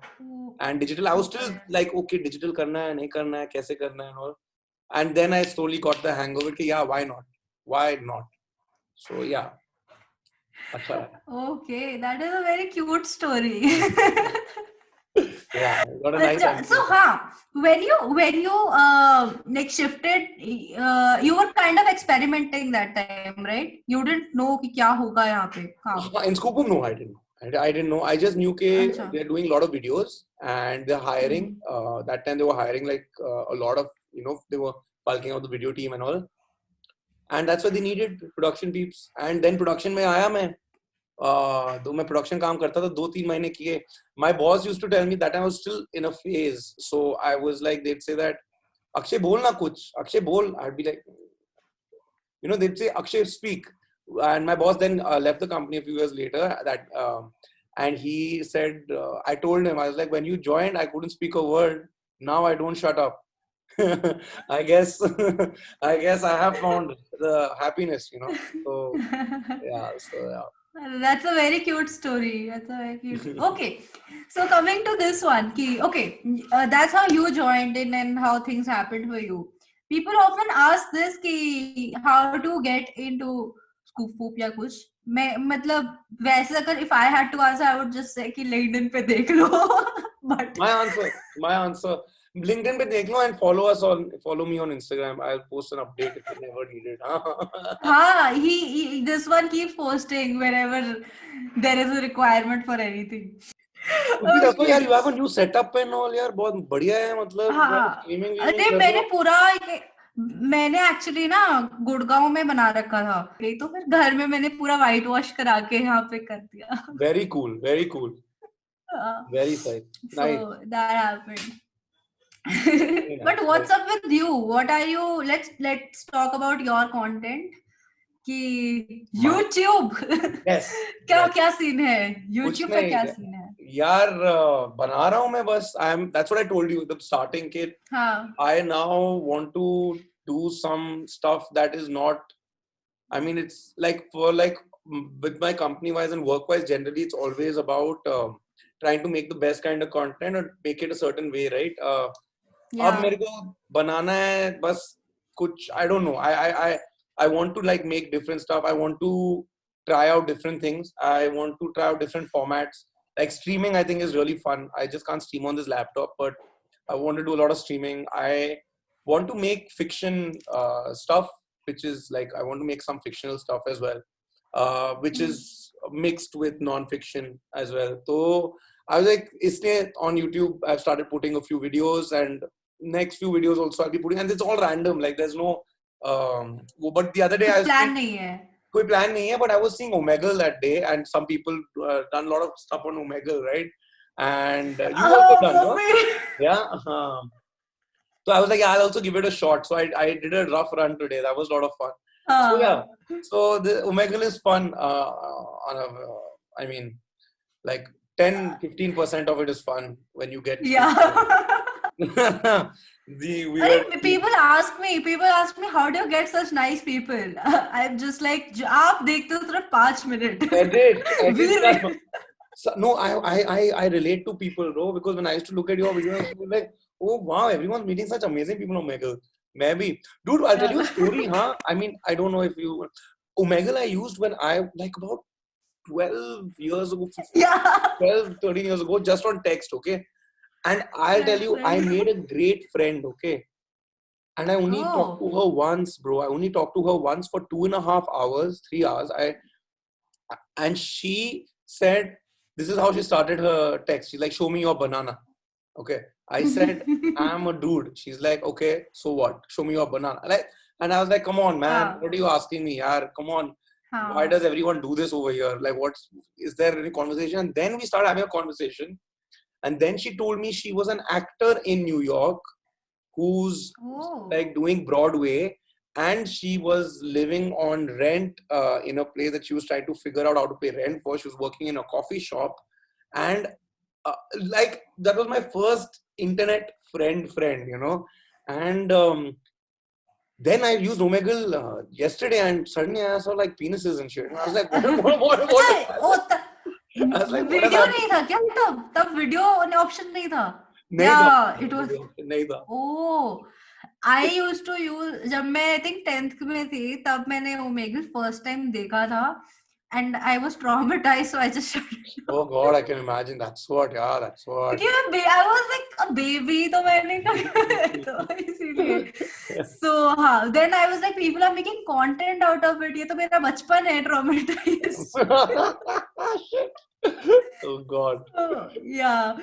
B: And digital, I was still like, okay, digital करना है, नहीं करना है, कैसे करना है, and all. And then I slowly got the hang of it. Yeah, why not? Why not? So yeah.
A: Okay, that is a very cute story.
B: Yeah, got a nice answer.
A: So when you like shifted, you were kind of experimenting that time, right? You didn't know कि क्या होगा यहाँ पे.
B: In ScoopWhoop, no, I didn't. I didn't know. I just knew that they're doing a lot of videos and they're hiring. That time they were hiring like a lot of, they were bulking out the video team and all. And that's what they needed, production peeps. And then production में आया मैं. तो मैं production काम करता था 2-3 महीने किए. My boss used to tell me that I was still in a phase. So I was like, they'd say that, Akshay बोल ना कुछ. Akshay बोल. I'd be like, they'd say, Akshay speak. And my boss then left the company a few years later. And he said, I told him, I was like, when you joined, I couldn't speak a word. Now I don't shut up. I guess I have found the happiness, So yeah.
A: That's a very cute story. Okay, so coming to this one, that's how you joined in and how things happened for you. People often ask this how to get into ScoopWhoop या कुछ. मैं मतलब वैसे अगर if I had to answer, I would just say कि LinkedIn पे देख लो. But
B: my answer. LinkedIn पे देख लो and follow me on Instagram. I'll post an update if you never need it.
A: He this one keeps posting whenever there is a requirement for anything.
B: देखो यार, you have a new setup and all यार, बहुत बढ़िया है मतलब.
A: अरे मैंने actually ना गुड़गांव में बना रखा था, तो फिर घर में मैंने पूरा व्हाइट वॉश करा के यहाँ पे कर दिया.
B: Very cool. Very nice.
A: So that happened. But what's up with you? What are you? Let's talk about your content. कि YouTube.
B: Yes.
A: क्या सीन है? YouTube पे क्या सीन है?
B: यार बना रहा हूँ मैं बस. That's what I told you the starting kid. I now want to do some stuff that is not. I mean, it's like with my company wise and work wise, generally it's always about trying to make the best kind of content or make it a certain way, right? अब मेरे को बनाना है बस कुछ. I don't know. I want to like make different stuff. I want to try out different things. I want to try out different formats. Like streaming, I think is really fun. I just can't stream on this laptop, but I want to do a lot of streaming. I want to make fiction stuff, which is like I want to make some fictional stuff as well, which is mixed with non-fiction as well. So I was like, on YouTube, I've started putting a few videos, and next few videos also I'll be putting, and it's all random. Like there's no. But the other day I was कोई plan नहीं है, but I was seeing Omegle that day, and some people done a lot of stuff on Omegle, right? And you also done, no? Yeah. So I was like, yeah, I'll also give it a shot. So I did a rough run today. That was a lot of fun. So yeah. So the Omegle is fun. I mean, like 10-15% of it is fun when you get.
A: Yeah. People ask me how do you get such nice people? I'm just like, आप देखते हो सिर्फ 5 minute.
B: Edit. No, I relate to people, bro, because when I used to look at your videos, I was like, oh wow, everyone's meeting such amazing people on Omegle. Maybe, dude, I'll tell you a story, huh? I mean, I don't know if you Omegle I used when I like about 12 years ago,
A: Yeah.
B: 12, 13 years ago, just on text, okay? And I'll tell you, I made a great friend, okay? And I only talked to her once, bro. I only talked to her once for 2.5 hours, 3 hours. And she said, this is how she started her text. She's like, show me your banana. Okay. I said, I'm a dude. She's like, okay, so what? Show me your banana. And I was like, come on, man. What are you asking me? Yaar, come on. Why does everyone do this over here? Like, is there any conversation? And then we started having a conversation. And then she told me she was an actor in New York who's like doing Broadway. And she was living on rent in a place that she was trying to figure out how to pay rent for. She was working in a coffee shop. And like, that was my first internet friend, you know. And then I used Omegle yesterday, and suddenly I saw like penises and shit. And I was like, what I was like, what
A: video नहीं था क्या तब video option नहीं था
B: नहीं था
A: it was
B: नहीं था
A: I used to use जब मैं I think 10th में थी तब मैंने Omegle first time देखा था and I was traumatized, so I just shut it.
B: Oh God, I can imagine. That's what. I
A: was like a baby, तो मैंने तो इसीलिए. So then I was like, people are making content out of it. ये तो मेरा बचपन है traumatized.
B: Oh God.
A: Yeah.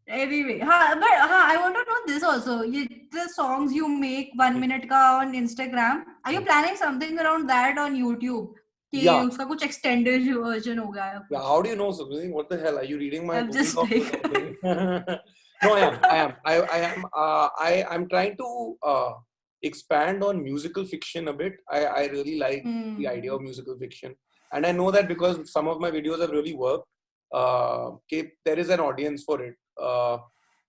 A: Anyway, but I want to know this also. The songs you make 1 minute ka on Instagram, are you planning something around that on YouTube?
B: Yeah.
A: उसका कुछ extended version हो गया है.
B: Yeah. How do you know, Sukriti? What the hell? Are you reading my?
A: I'm just like.
B: No, I am. I'm trying to expand on musical fiction a bit. I really like the idea of musical fiction, and I know that because some of my videos have really worked. There is an audience for it.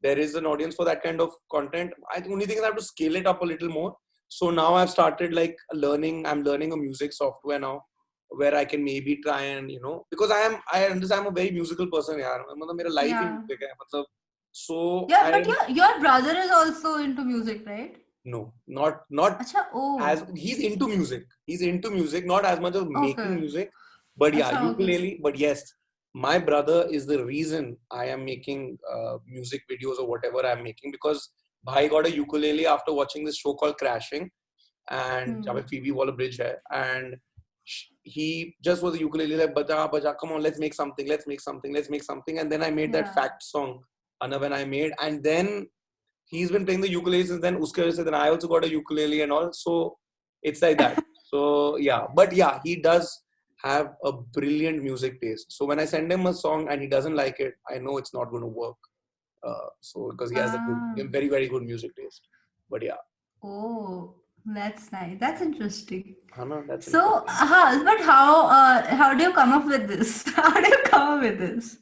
B: There is an audience for that kind of content. The only thing is I have to scale it up a little more. So now I've started like learning. I'm learning a music software now, where I can maybe try and, you know, because I understand I'm a very musical person. Yaar. My life in music hai. So
A: yeah, but your brother is also into music, right?
B: No, not as he's into music. He's into music, not as much as making music, but yeah, ukulele. But yes, my brother is the reason I am making music videos or whatever I'm making, because Bhai got a ukulele after watching this show called Crashing, and Phoebe Waller-Bridge hai, and he just was a ukulele like baja, come on, let's make something, and then I made that fact song, when I made, and then he's been playing the ukulele since then. Then I also got a ukulele and all, so it's like that. So yeah, but yeah, he does have a brilliant music taste. So when I send him a song and he doesn't like it, I know it's not going to work. So because he has a very, very good music taste. But yeah.
A: Oh, that's nice. That's interesting.
B: That's
A: so, but how do you come up with this? How do you come up with this?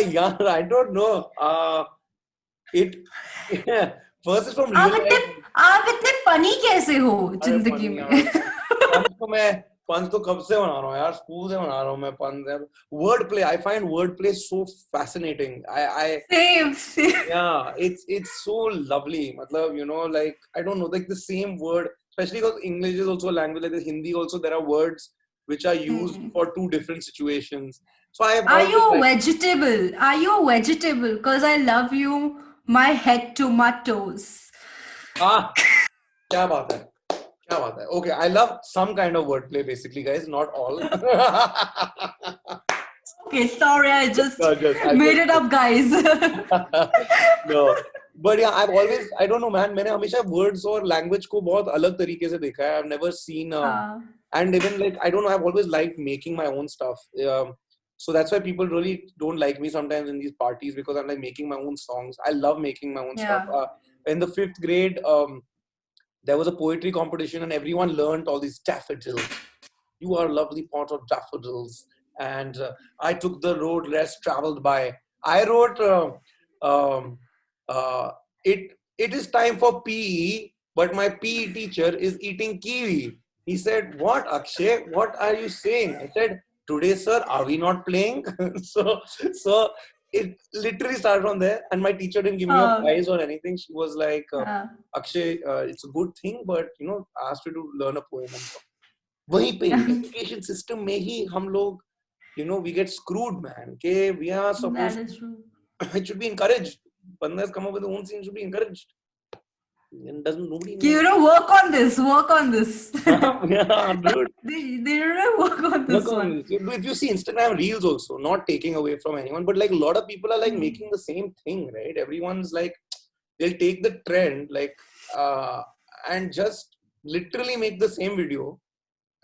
B: Yeah, I don't know. First is from real life.
A: आप इतने funny कैसे हो जिंदगी में?
B: Puns तो कब से बना रहा हूँ यार, स्कूल से बना रहा हूँ मैं puns. Wordplay, I find wordplay so fascinating.
A: Same.
B: Yeah, it's so lovely. Matlab, you know, like, I don't know, like the same word, especially because English is also a language, like the Hindi also, there are words which are used for two different situations. So
A: Are you vegetable? Are you vegetable? Because I love you, my head to my toes.
B: क्या बात है? Okay, I love some kind of wordplay, basically, guys, not all.
A: Okay, sorry, I just made it up, guys.
B: No, but yeah, I don't know, man, मैंने हमेशा words और language को बहुत अलग तरीके से देखा है. I've never seen, and even like, I don't know, I've always liked making my own stuff. So that's why people really don't like me sometimes in these parties, because I'm like making my own songs. I love making my own stuff. In the 5th grade, there was a poetry competition and everyone learned all these daffodils. You are a lovely pot of daffodils. And I took the road less traveled by. I wrote, it is time for PE, but my PE teacher is eating kiwi. He said, what, Akshay? What are you saying? I said, today, sir, are we not playing? So it literally started from there, and my teacher didn't give me a prize or anything. She was like, Akshay, it's a good thing, but you know, I asked you to learn a poem. वहीं पे education system में ही हम लोग we get screwed, man. Okay, we are supposed.
A: That is true.
B: It should be encouraged. Banda has come up with their own scene, should be encouraged. And nobody.
A: Work on this.
B: Yeah, dude.
A: They don't work on this one.
B: If you see Instagram Reels also, not taking away from anyone, but like a lot of people are like making the same thing, right? Everyone's like, they'll take the trend, like, and just literally make the same video.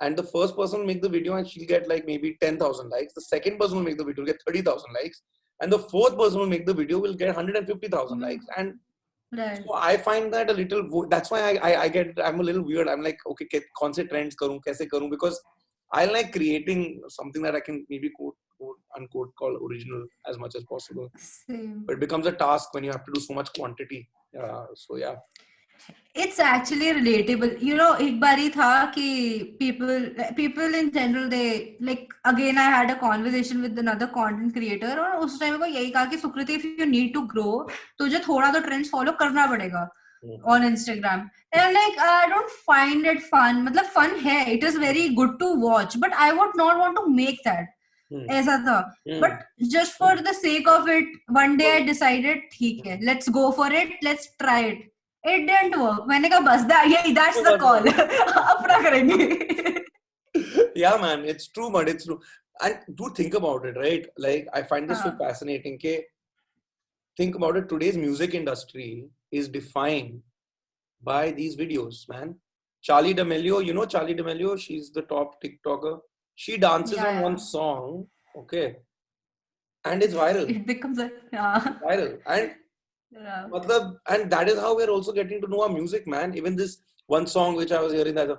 B: And the first person will make the video and she'll get like maybe 10,000 likes. The second person will make the video, will get 30,000 likes. And the fourth person will make the video, will get 150,000 likes. And
A: right.
B: So I find that a little, that's why I'm a little weird. I'm like, okay, kaun se trends karu, kaise karu? Because I like creating something that I can maybe quote unquote call original as much as possible.
A: Same.
B: But it becomes a task when you have to do so much quantity. So yeah.
A: It's actually relatable. एक बारी था कि people in general, they like, again I had a conversation with another content creator और उस time को यही कहा कि सुकृति, if you need to grow, तुझे थोड़ा तो trends follow करना पड़ेगा on Instagram. And I'm like, I don't find it fun. मतलब fun है, it is very good to watch, but I would not want to make that. ऐसा था. But just for the sake of it, one day I decided, ठीक है, let's go for it, let's try it. It didn't work. मैंने कहा बस that's the call. अपना करेंगे.
B: Yeah, man, it's true, but it's true. And do think about it, right? Like, I find this so fascinating. Think about it. Today's music industry is defined by these videos, man. Charli D'Amelio, you know Charli D'Amelio? She's the top TikToker. She dances on one song, okay, and it's viral.
A: It becomes
B: viral. And that is how we're also getting to know our music, man. Even this one song which I was hearing, that
A: which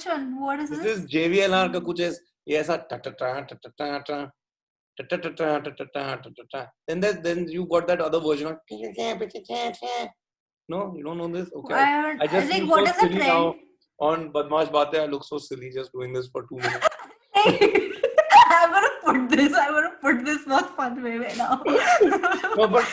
A: one? What is this?
B: This is JVLR ka kuch aisa then you got that other version of no, you don't know this? Okay. I just
A: like,
B: feel
A: what
B: so
A: is the
B: silly
A: trend?
B: now on Badmash Baate. I look so silly just doing this for 2 minutes.
A: I'm gonna put this not fun way now.
B: No, but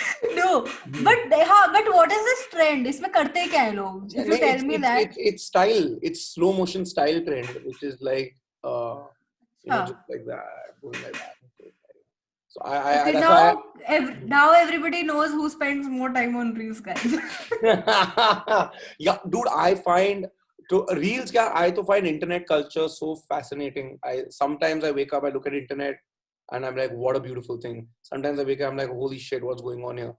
A: what is this trend? इसमें करते क्या है लोग? If you tell me that.
B: It's style. It's slow motion style trend, which is like just like that, going like that. So
A: now everybody knows who spends more time on Reels, guys.
B: Yeah, dude, I find Reels, I find internet culture so fascinating. Sometimes I wake up, I look at internet, and I'm like, what a beautiful thing. Sometimes I wake up, I'm like, holy shit, what's going on here?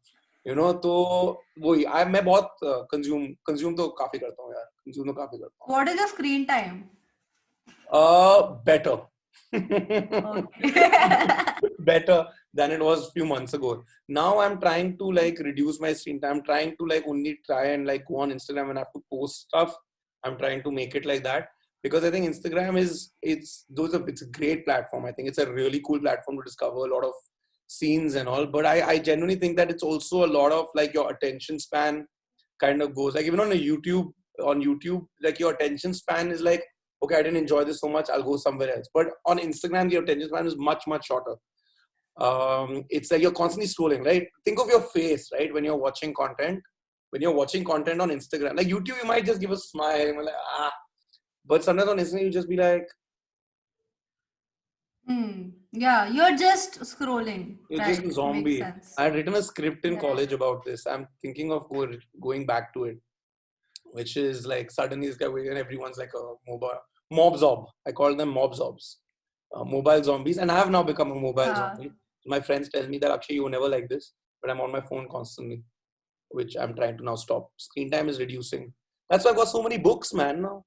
B: तो वही मैं बहुत consume तो काफी करता हूँ यार. Consume तो काफी करता हूँ.
A: What is your screen time?
B: Better. Better than it was a few months ago. Now I'm trying to like reduce my screen time. I'm trying to like only try and like go on Instagram and have to post stuff. I'm trying to make it like that because I think Instagram it's a great platform. I think it's a really cool platform to discover a lot of scenes and all. But I genuinely think that it's also a lot of like your attention span kind of goes like even on YouTube, like your attention span is like, okay, I didn't enjoy this so much, I'll go somewhere else. But on Instagram, your attention span is much, much shorter. It's like you're constantly scrolling, right? Think of your face, right? When you're watching content on Instagram, like YouTube, you might just give a smile and you're like, but sometimes on Instagram, you just be like,
A: yeah, you're just scrolling.
B: You're just a zombie. I had written a script in college about this. I'm thinking of going back to it, which is like suddenly this guy and everyone's like a mob zob. I call them mob zobs, mobile zombies, and I have now become a mobile zombie. My friends tell me that Akshay, you were never like this, but I'm on my phone constantly, which I'm trying to now stop. Screen time is reducing. That's why I've got so many books, man. Now.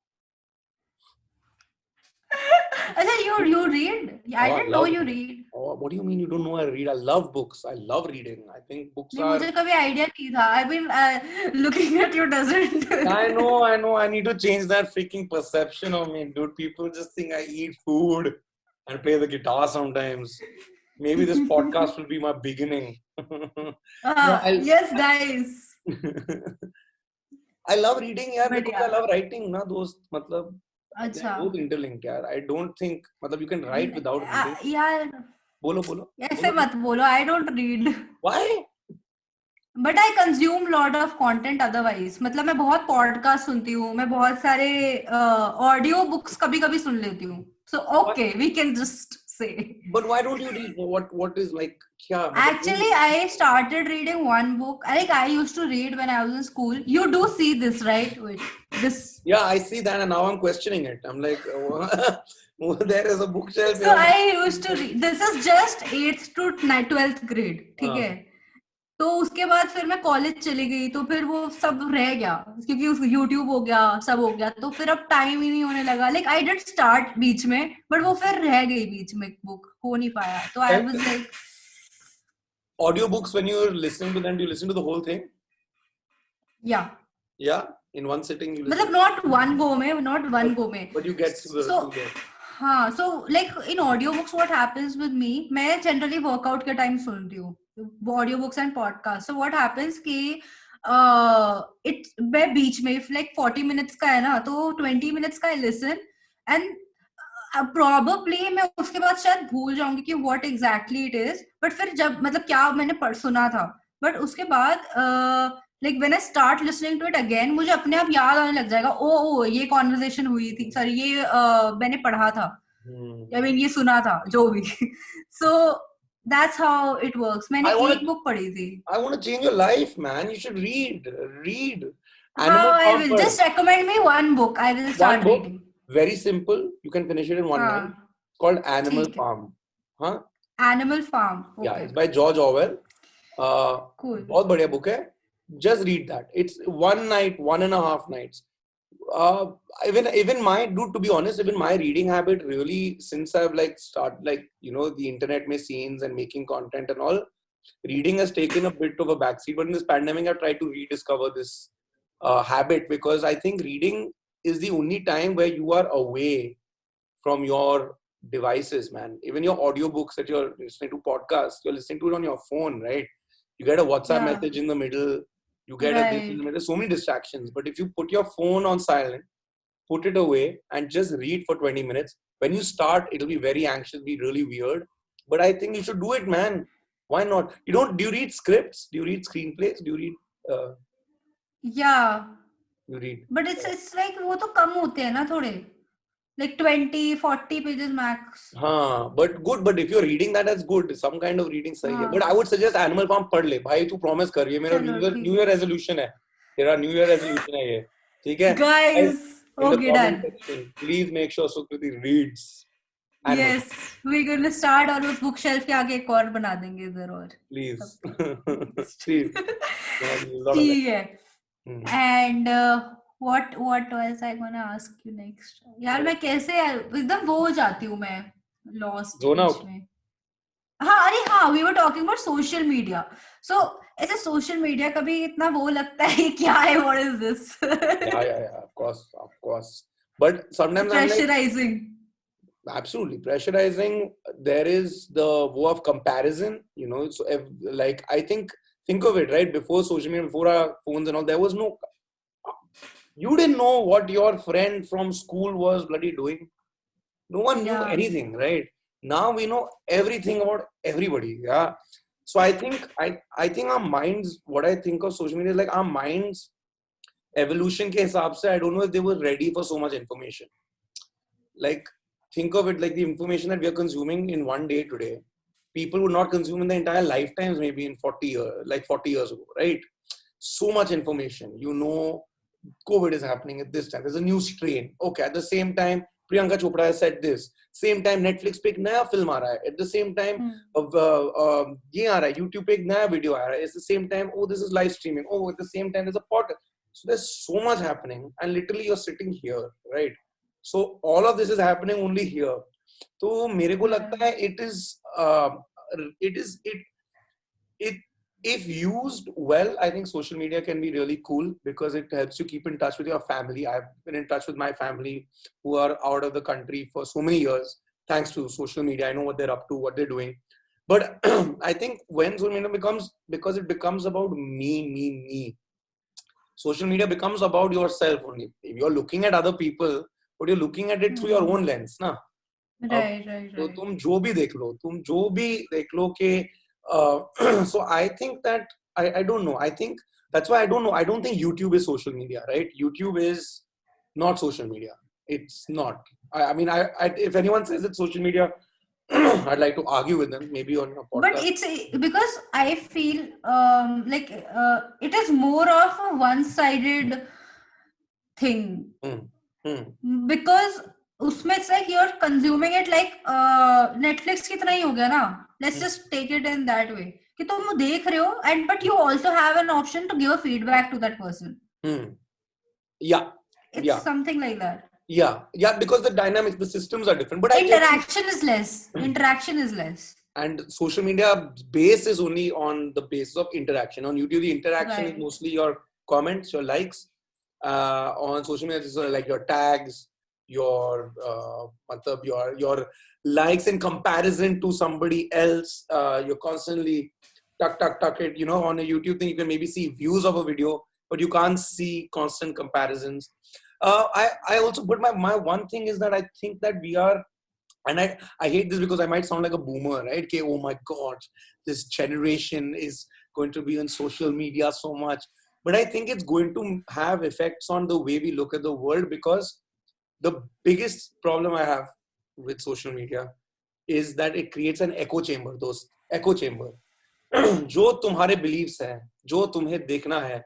A: You read? I didn't know you read.
B: Oh, what do you mean you don't know I read? I love books. I love reading. I think books are...
A: मुझे कभी idea नहीं था. I've been looking at you doesn't.
B: I know. I need to change that freaking perception of me, dude. People just think I eat food and play the guitar sometimes. Maybe this podcast will be my beginning.
A: Yes, guys.
B: I love reading, yeah, because I love writing, na, those, matlab,
A: both
B: interlinked, yaar. I don't think, matlab, you can write without reading.
A: Yeah.
B: Bolo.
A: ऐसे मत बोलो. I don't read.
B: Why?
A: But I consume lot of content otherwise. मतलब मैं बहुत podcast सुनती हूँ, मैं बहुत सारे ऑडियो बुक्स कभी कभी सुन लेती हूँ. So okay, we can just say.
B: But why don't you read? What is like? क्या मतलब?
A: Actually, I started reading one book. Like I used to read when I was in school. You do see this, right? Wait, this.
B: Yeah, I see that, and now I'm questioning it. I'm like, there is a bookshelf
A: So
B: here.
A: I used to read. This is just 8th to 12th grade. ठीक है. तो उसके बाद फिर मैं college चली गई, तो फिर वो सब रह गया क्योंकि यूट्यूब हो गया, सब हो गया, तो फिर अब टाइम ही नहीं होने लगा. लाइक आई डिड स्टार्ट बीच में, बट वो फिर रह गई बीच में, बुक हो नहीं पाया. तो I was like,
B: audiobooks, when you're listening to them, do you listen to the whole thing?
A: Yeah,
B: in one sitting you listen.
A: मतलब not one go में,
B: but you get to the
A: हाँ. So like in audiobooks what happens with me, मैं generally workout के time सुनती हूँ audiobooks and podcasts. So what happens कि मैं बीच में if like 40 minutes का है ना, तो 20 minutes का I listen and probably मैं उसके बाद शायद भूल जाऊंगी कि what exactly it is, but फिर जब मतलब क्या मैंने सुना था, but उसके बाद like when I start listening to it again, मुझे अपने आप याद आने लग जाएगा, ओ ये conversation हुई थी, सॉरी ये मैंने पढ़ा था, I mean ये सुना था, जो भी. So that's how it works. मैंने एक book पढ़ी थी.
B: I want to change your life, man. You should read.
A: I will just recommend me one book. I will start reading.
B: Very simple. You can finish it in one night. It's called Animal Farm. Huh?
A: Animal Farm. Okay.
B: Yeah, it's by George Orwell.
A: Cool.
B: बहुत बढ़िया book है. Just read that. It's 1 night, 1.5 nights. Even my dude, to be honest, even my reading habit really, since I've like started like the internet में scenes and making content and all, reading has taken a bit of a backseat. But in this pandemic, I've tried to rediscover this habit, because I think reading is the only time where you are away from your devices, man. Even your audiobooks that you're listening to, podcasts, you're listening to it on your phone, right? You get a WhatsApp message in the middle. You get a thing in the middle. So many distractions. But if you put your phone on silent, put it away, and just read for 20 minutes, when you start, it'll be very anxious, be really weird. But I think you should do it, man. Why not? Do you read scripts? Do you read screenplays? Do you read?
A: Yeah.
B: You read.
A: But it's like वो तो कम होते हैं ना थोड़े. Like 20-40 pages max.
B: But good. But if you're reading that, that's good. Some kind of reading सही है. But I would suggest Animal Farm पढ़ ले. भाई तू promise कर, ये मेरा New Year resolution है. तेरा New Year resolution है ये. ठीक है?
A: Guys, okay, done.
B: Please make sure Sukriti reads.
A: Yes, we're going to start और उस bookshelf के आगे एक और बना देंगे इधर और.
B: Please. Please.
A: ठीक है. And what was I gonna ask you next? यार मैं कैसे एकदम वो हो जाती हूँ मैं, lost में. हाँ, अरे हाँ, we were talking about social media. So ऐसे social media कभी इतना वो लगता है क्या है, what is this?
B: Yeah, of course. But sometimes
A: pressurizing.
B: Absolutely pressurizing. There is the war of comparison, so like I think of it, right? Before social media, before our phones and all, there was no, you didn't know what your friend from school was bloody doing. No one knew anything, right? Now we know everything about everybody. Yeah. So I think our minds, what I think of social media is like our minds evolution ke hisab se, I don't know if they were ready for so much information. Like think of it like the information that we are consuming in one day today, people would not consume in their entire lifetimes, maybe in 40 years ago, right? So much information. COVID is happening at this time. There's a new strain. Okay, at the same time, Priyanka Chopra has said this. Same time, Netflix पे एक नया film आ रहा है. At the same time, ये आ रहा है. YouTube पे एक नया video आ रहा है. It's the same time, this is live streaming. At the same time, there's a podcast. So there's so much happening, and literally you're sitting here, right? So all of this is happening only here. तो मेरे को लगता है if used well, I think social media can be really cool because it helps you keep in touch with your family. I've been in touch with my family who are out of the country for so many years, thanks to social media. I know what they're up to, what they're doing. But I think when social media because it becomes about me. Social media becomes about yourself only. If you're looking at other people, but you're looking at it through your own lens, na?
A: Right.
B: तो तुम जो भी देख लो के so I think that I don't know. I think that's why I don't know. I don't think YouTube is social media, right? YouTube is not social media. It's not. I mean, if anyone says it's social media, I'd like to argue with them, maybe on a
A: But
B: podcast.
A: it's because I feel like it is more of a one-sided thing. Because उसमें it's like you're consuming it like Netflix की तरह ही हो गया ना. Let's just take it in that way. कि तुम देख रहे हो and but you also have an option to give a feedback to that person.
B: Yeah.
A: It's something like that.
B: Yeah, because the dynamics, the systems are different. But
A: interaction is less. Interaction is less.
B: And social media base is only on the basis of interaction. On YouTube, the interaction is mostly your comments, your likes. On social media, it's like your tags, your likes in comparison to somebody else. You're constantly tuck it. You know, on a YouTube thing, you can maybe see views of a video, but you can't see constant comparisons. I also, but my one thing is that I think that we are, and I hate this because I might sound like a boomer, right? Okay, oh my God, this generation is going to be on social media so much. But I think it's going to have effects on the way we look at the world, because the biggest problem I have with social media is that it creates an echo chamber. Those echo chamber. जो तुम्हारे beliefs हैं, जो तुम्हें देखना है,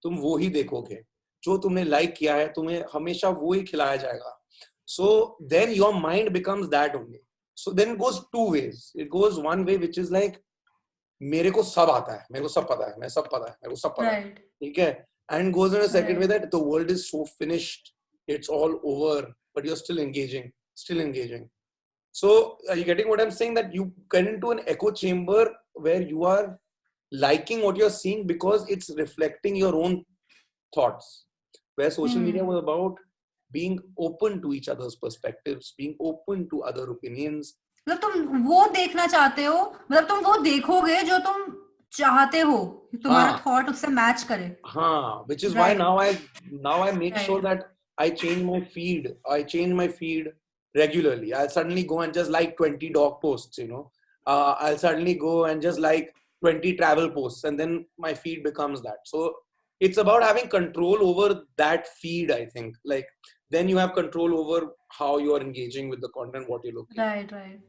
B: तुम वो ही देखोगे. जो तुमने like किया है, तुम्हें हमेशा वो ही खिलाया जाएगा. So then your mind becomes that only. So then it goes two ways. It goes one way, which is like, मेरे को सब आता है, मेरे को सब पता है, मैं सब पता है, मेरे को सब पता है, ठीक है? And goes in a second way that the world is so finished, it's all over, but you're still engaging. So are you getting what I'm saying? That you get into an echo chamber where you are liking what you're seeing because it's reflecting your own thoughts. Where social media was about being open to each other's perspectives, being open to other opinions.
A: मतलब तुम वो देखना चाहते हो, मतलब तुम वो देखोगे जो तुम चाहते हो, तुम्हारा थॉट उससे मैच करे. हाँ,
B: which is why now I make sure that I change my feed regularly. I'll suddenly go and just like 20 dog posts, you know. I'll suddenly go and just like 20 travel posts, and then my feed becomes that. So it's about having control over that feed, I think. Like, then you have control over how you are engaging with the content, what you're looking at.
A: Right.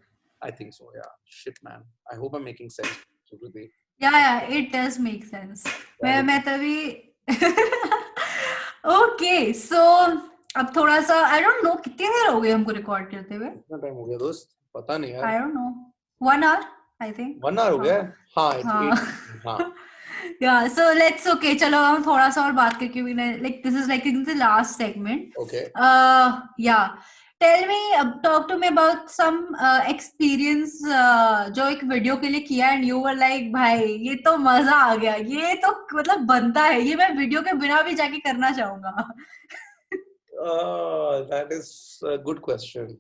B: I think so, yeah. Shit, man. I hope I'm making sense. Sukriti.
A: Yeah, it does make sense. मैं तभी Okay, so अब थोड़ा सा I don't know कितनी देर हो गई हमको record करते हुए.
B: कितना टाइम हो गया दोस्त? पता नहीं यार.
A: I don't know. 1 hour, I think.
B: 1 hour हो गया? हाँ.
A: Yeah, so चलो हम थोड़ा सा और बात करके भी like this is like the last segment.
B: Okay.
A: Yeah. Tell me, talk to me about some experience जो एक वीडियो के लिए किया and you were like भाई ये तो मजा आ गया, ये तो मतलब बनता है, ये मैं वीडियो के बिना भी जाके करना चाहूंगा.
B: That is a good question.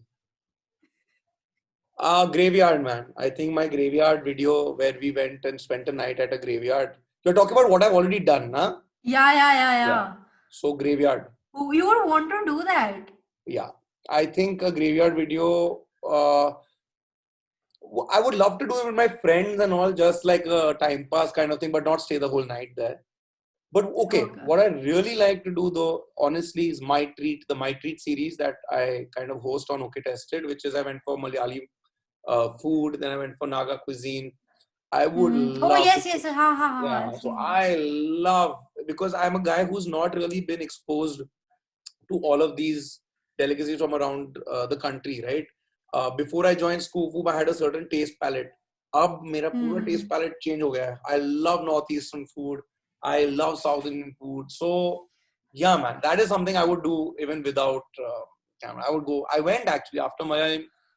B: Graveyard, man. I think my graveyard video where we went and spent a night at a graveyard. You're talking about what I've already done, huh?
A: Yeah.
B: So graveyard.
A: You would want to do that?
B: Yeah. I think a graveyard video, I would love to do it with my friends and all, just like a time pass kind of thing, but not stay the whole night there. But okay, what I really like to do though, honestly, is the My Treat series that I kind of host on OK Tested, which is I went for Malayali food, then I went for Naga cuisine. I would love.
A: Oh yes.
B: Yeah, so I love, because I'm a guy who's not really been exposed to all of these delicacies from around the country, right? Before I joined ScoopWhoop, I had a certain taste palette. Ab mera pura taste palette change ho gaya. I love Northeastern food. I love South Indian food. So yeah, man, that is something I would do even without camera. I went actually after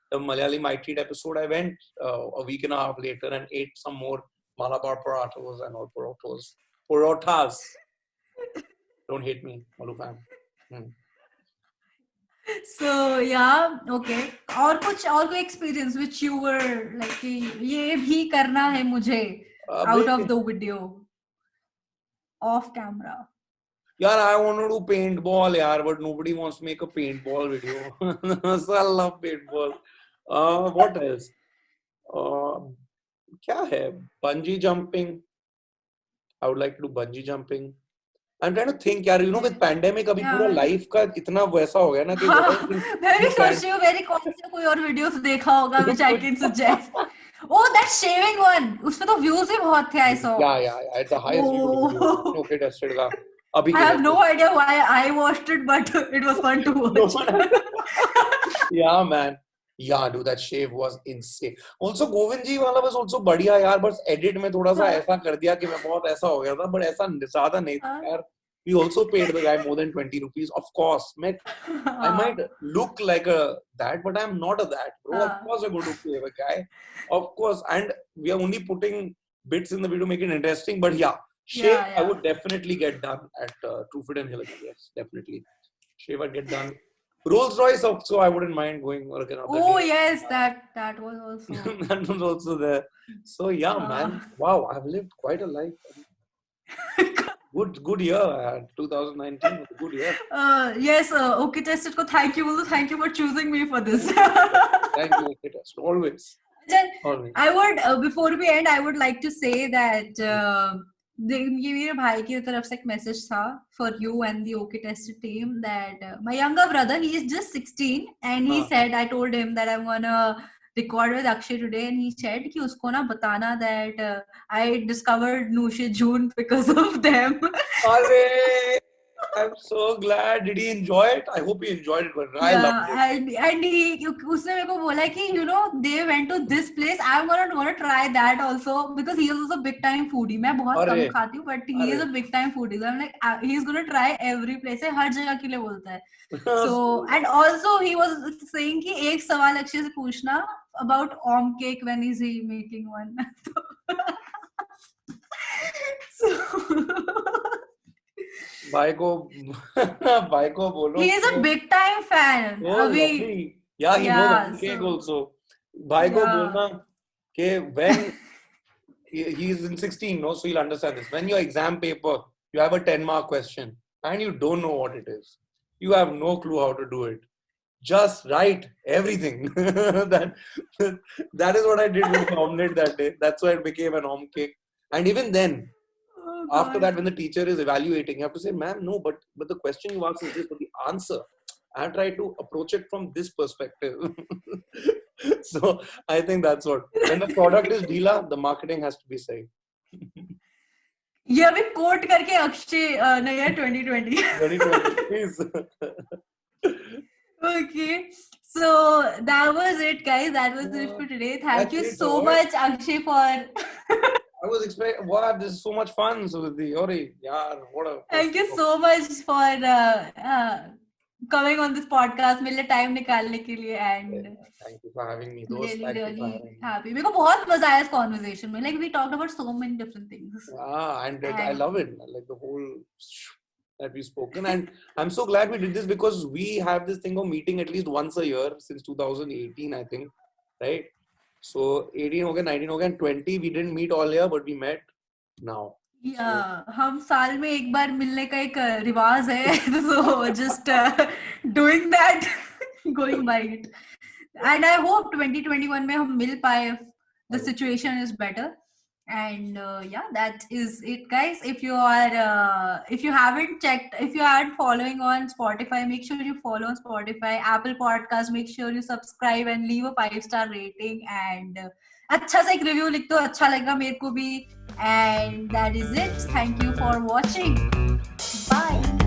B: the Malayali My Treat episode. I went a week and a half later and ate some more Malabar parathas and all parothas. Don't hate me, Malu fam.
A: So yeah, okay. और कोई experience which you were like ये भी करना है मुझे out of the video, off camera.
B: Yeah, I want to do paintball, but nobody wants to make a paintball video. So I love paintball. What else? क्या है? Bungee jumping. I would like to do bungee jumping. I'm trying to think, यार, you know, with pandemic अभी पूरा life का इतना वैसा हो गया ना कि
A: मैं भी सोच रही हूँ मेरी कौन से कोई और वीडियोस देखा होगा which I can suggest. Oh, that shaving one. उसमें तो views भी बहुत थे, I saw.
B: Yeah. It's the highest viewed video. Okay, tested का. अभी
A: I have no idea why I watched it, but it was fun to watch.
B: Yeah, man. Yeah, dude, that shave was insane. Also, Govind ji वाला was also बढ़िया यार, बस edit में थोड़ा सा ऐसा कर दिया कि मैं बहुत ऐसा हो गया था, but ऐसा ज़्यादा नहीं था यार. We also paid the guy more than 20 rupees. Of course, I might look like that, but I'm not a that, bro. Of course, we're going to pay the guy. Of course, and we are only putting bits in the video to make it interesting. But yeah, shave I would definitely get done at Truefit and Hillary. Yes, definitely. Shave I'd get done. Rolls Royce also I wouldn't mind going work another
A: day.
B: Yes,
A: that was also
B: that was also there. So yeah, man. Wow, I've lived quite a life. Good year, 2019 was a good year.
A: Yes, OK Tested ko thank you for choosing me for this.
B: Thank you, OK Tested, always.
A: I would before we end, I would like to say that ये मेरे भाई की तरफ से एक message था for you and the OK Tested team that my younger brother, he is just 16 and he said, I told him that I'm gonna record with Akshay today and he said कि उसको ना बताना that I discovered Nooshi June because of them.
B: I'm so glad. Did he enjoy it? I hope he enjoyed it. But I loved it.
A: And he उसने मेरे को बोला कि you know they went to this place. I'm gonna try that also because he is also big time foodie. मैं बहुत कम खाती हूँ, but he is a big time foodie. So I'm like he's gonna try every place. हर जगह के लिए बोलता है. So and also he was saying कि एक सवाल अक्षय से पूछना about om cake, when is he making one?
B: भाई को बोलो.
A: He is a big time fan.
B: Oh, yeah, he knows cake also. भाई को बोलना कि when he is in 16, no, so he'll understand this. When your exam paper, you have a 10-mark question and you don't know what it is. You have no clue how to do it. Just write everything. that is what I did with the omelette that day. That's why it became an om cake. And even then, after that, when the teacher is evaluating, you have to say, ma'am, no, but the question you asked is this, but the answer, I try to approach it from this perspective. So I think that's what. When the product is Dila, the marketing has to be safe.
A: ये अभी coat करके अक्षय नया 2020.
B: 2020, please.
A: Okay, so that was it, guys. That was it for today. Thank you so much, Akshay, for.
B: I was expecting. Wow, this is so much fun, Sukriti.
A: Thank you so much for coming on this podcast. मेरे लिए time निकालने के लिए and.
B: Thank you for having me.
A: Really happy. मेरे को बहुत मजा आया इस conversation में. Like we talked about so many different things.
B: And I love it. Like the whole that we've spoken, and I'm so glad we did this because we have this thing of meeting at least once a year since 2018, I think, right? So 18 हो गया, 19 हो गया, and 20 we didn't meet all year, but we met now.
A: Yeah, हम साल में एक बार मिलने का एक रिवाज है, so just doing that, going by it, and I hope 2021 में हम मिल पाए. The situation is better. And yeah, that is it, guys. If you haven't following on Spotify, make sure you follow on Spotify, Apple Podcast. Make sure you subscribe and leave a 5-star rating. And अच्छा सा एक review लिख दो, अच्छा लगेगा मेरे को भी. And that is it. Thank you for watching. Bye.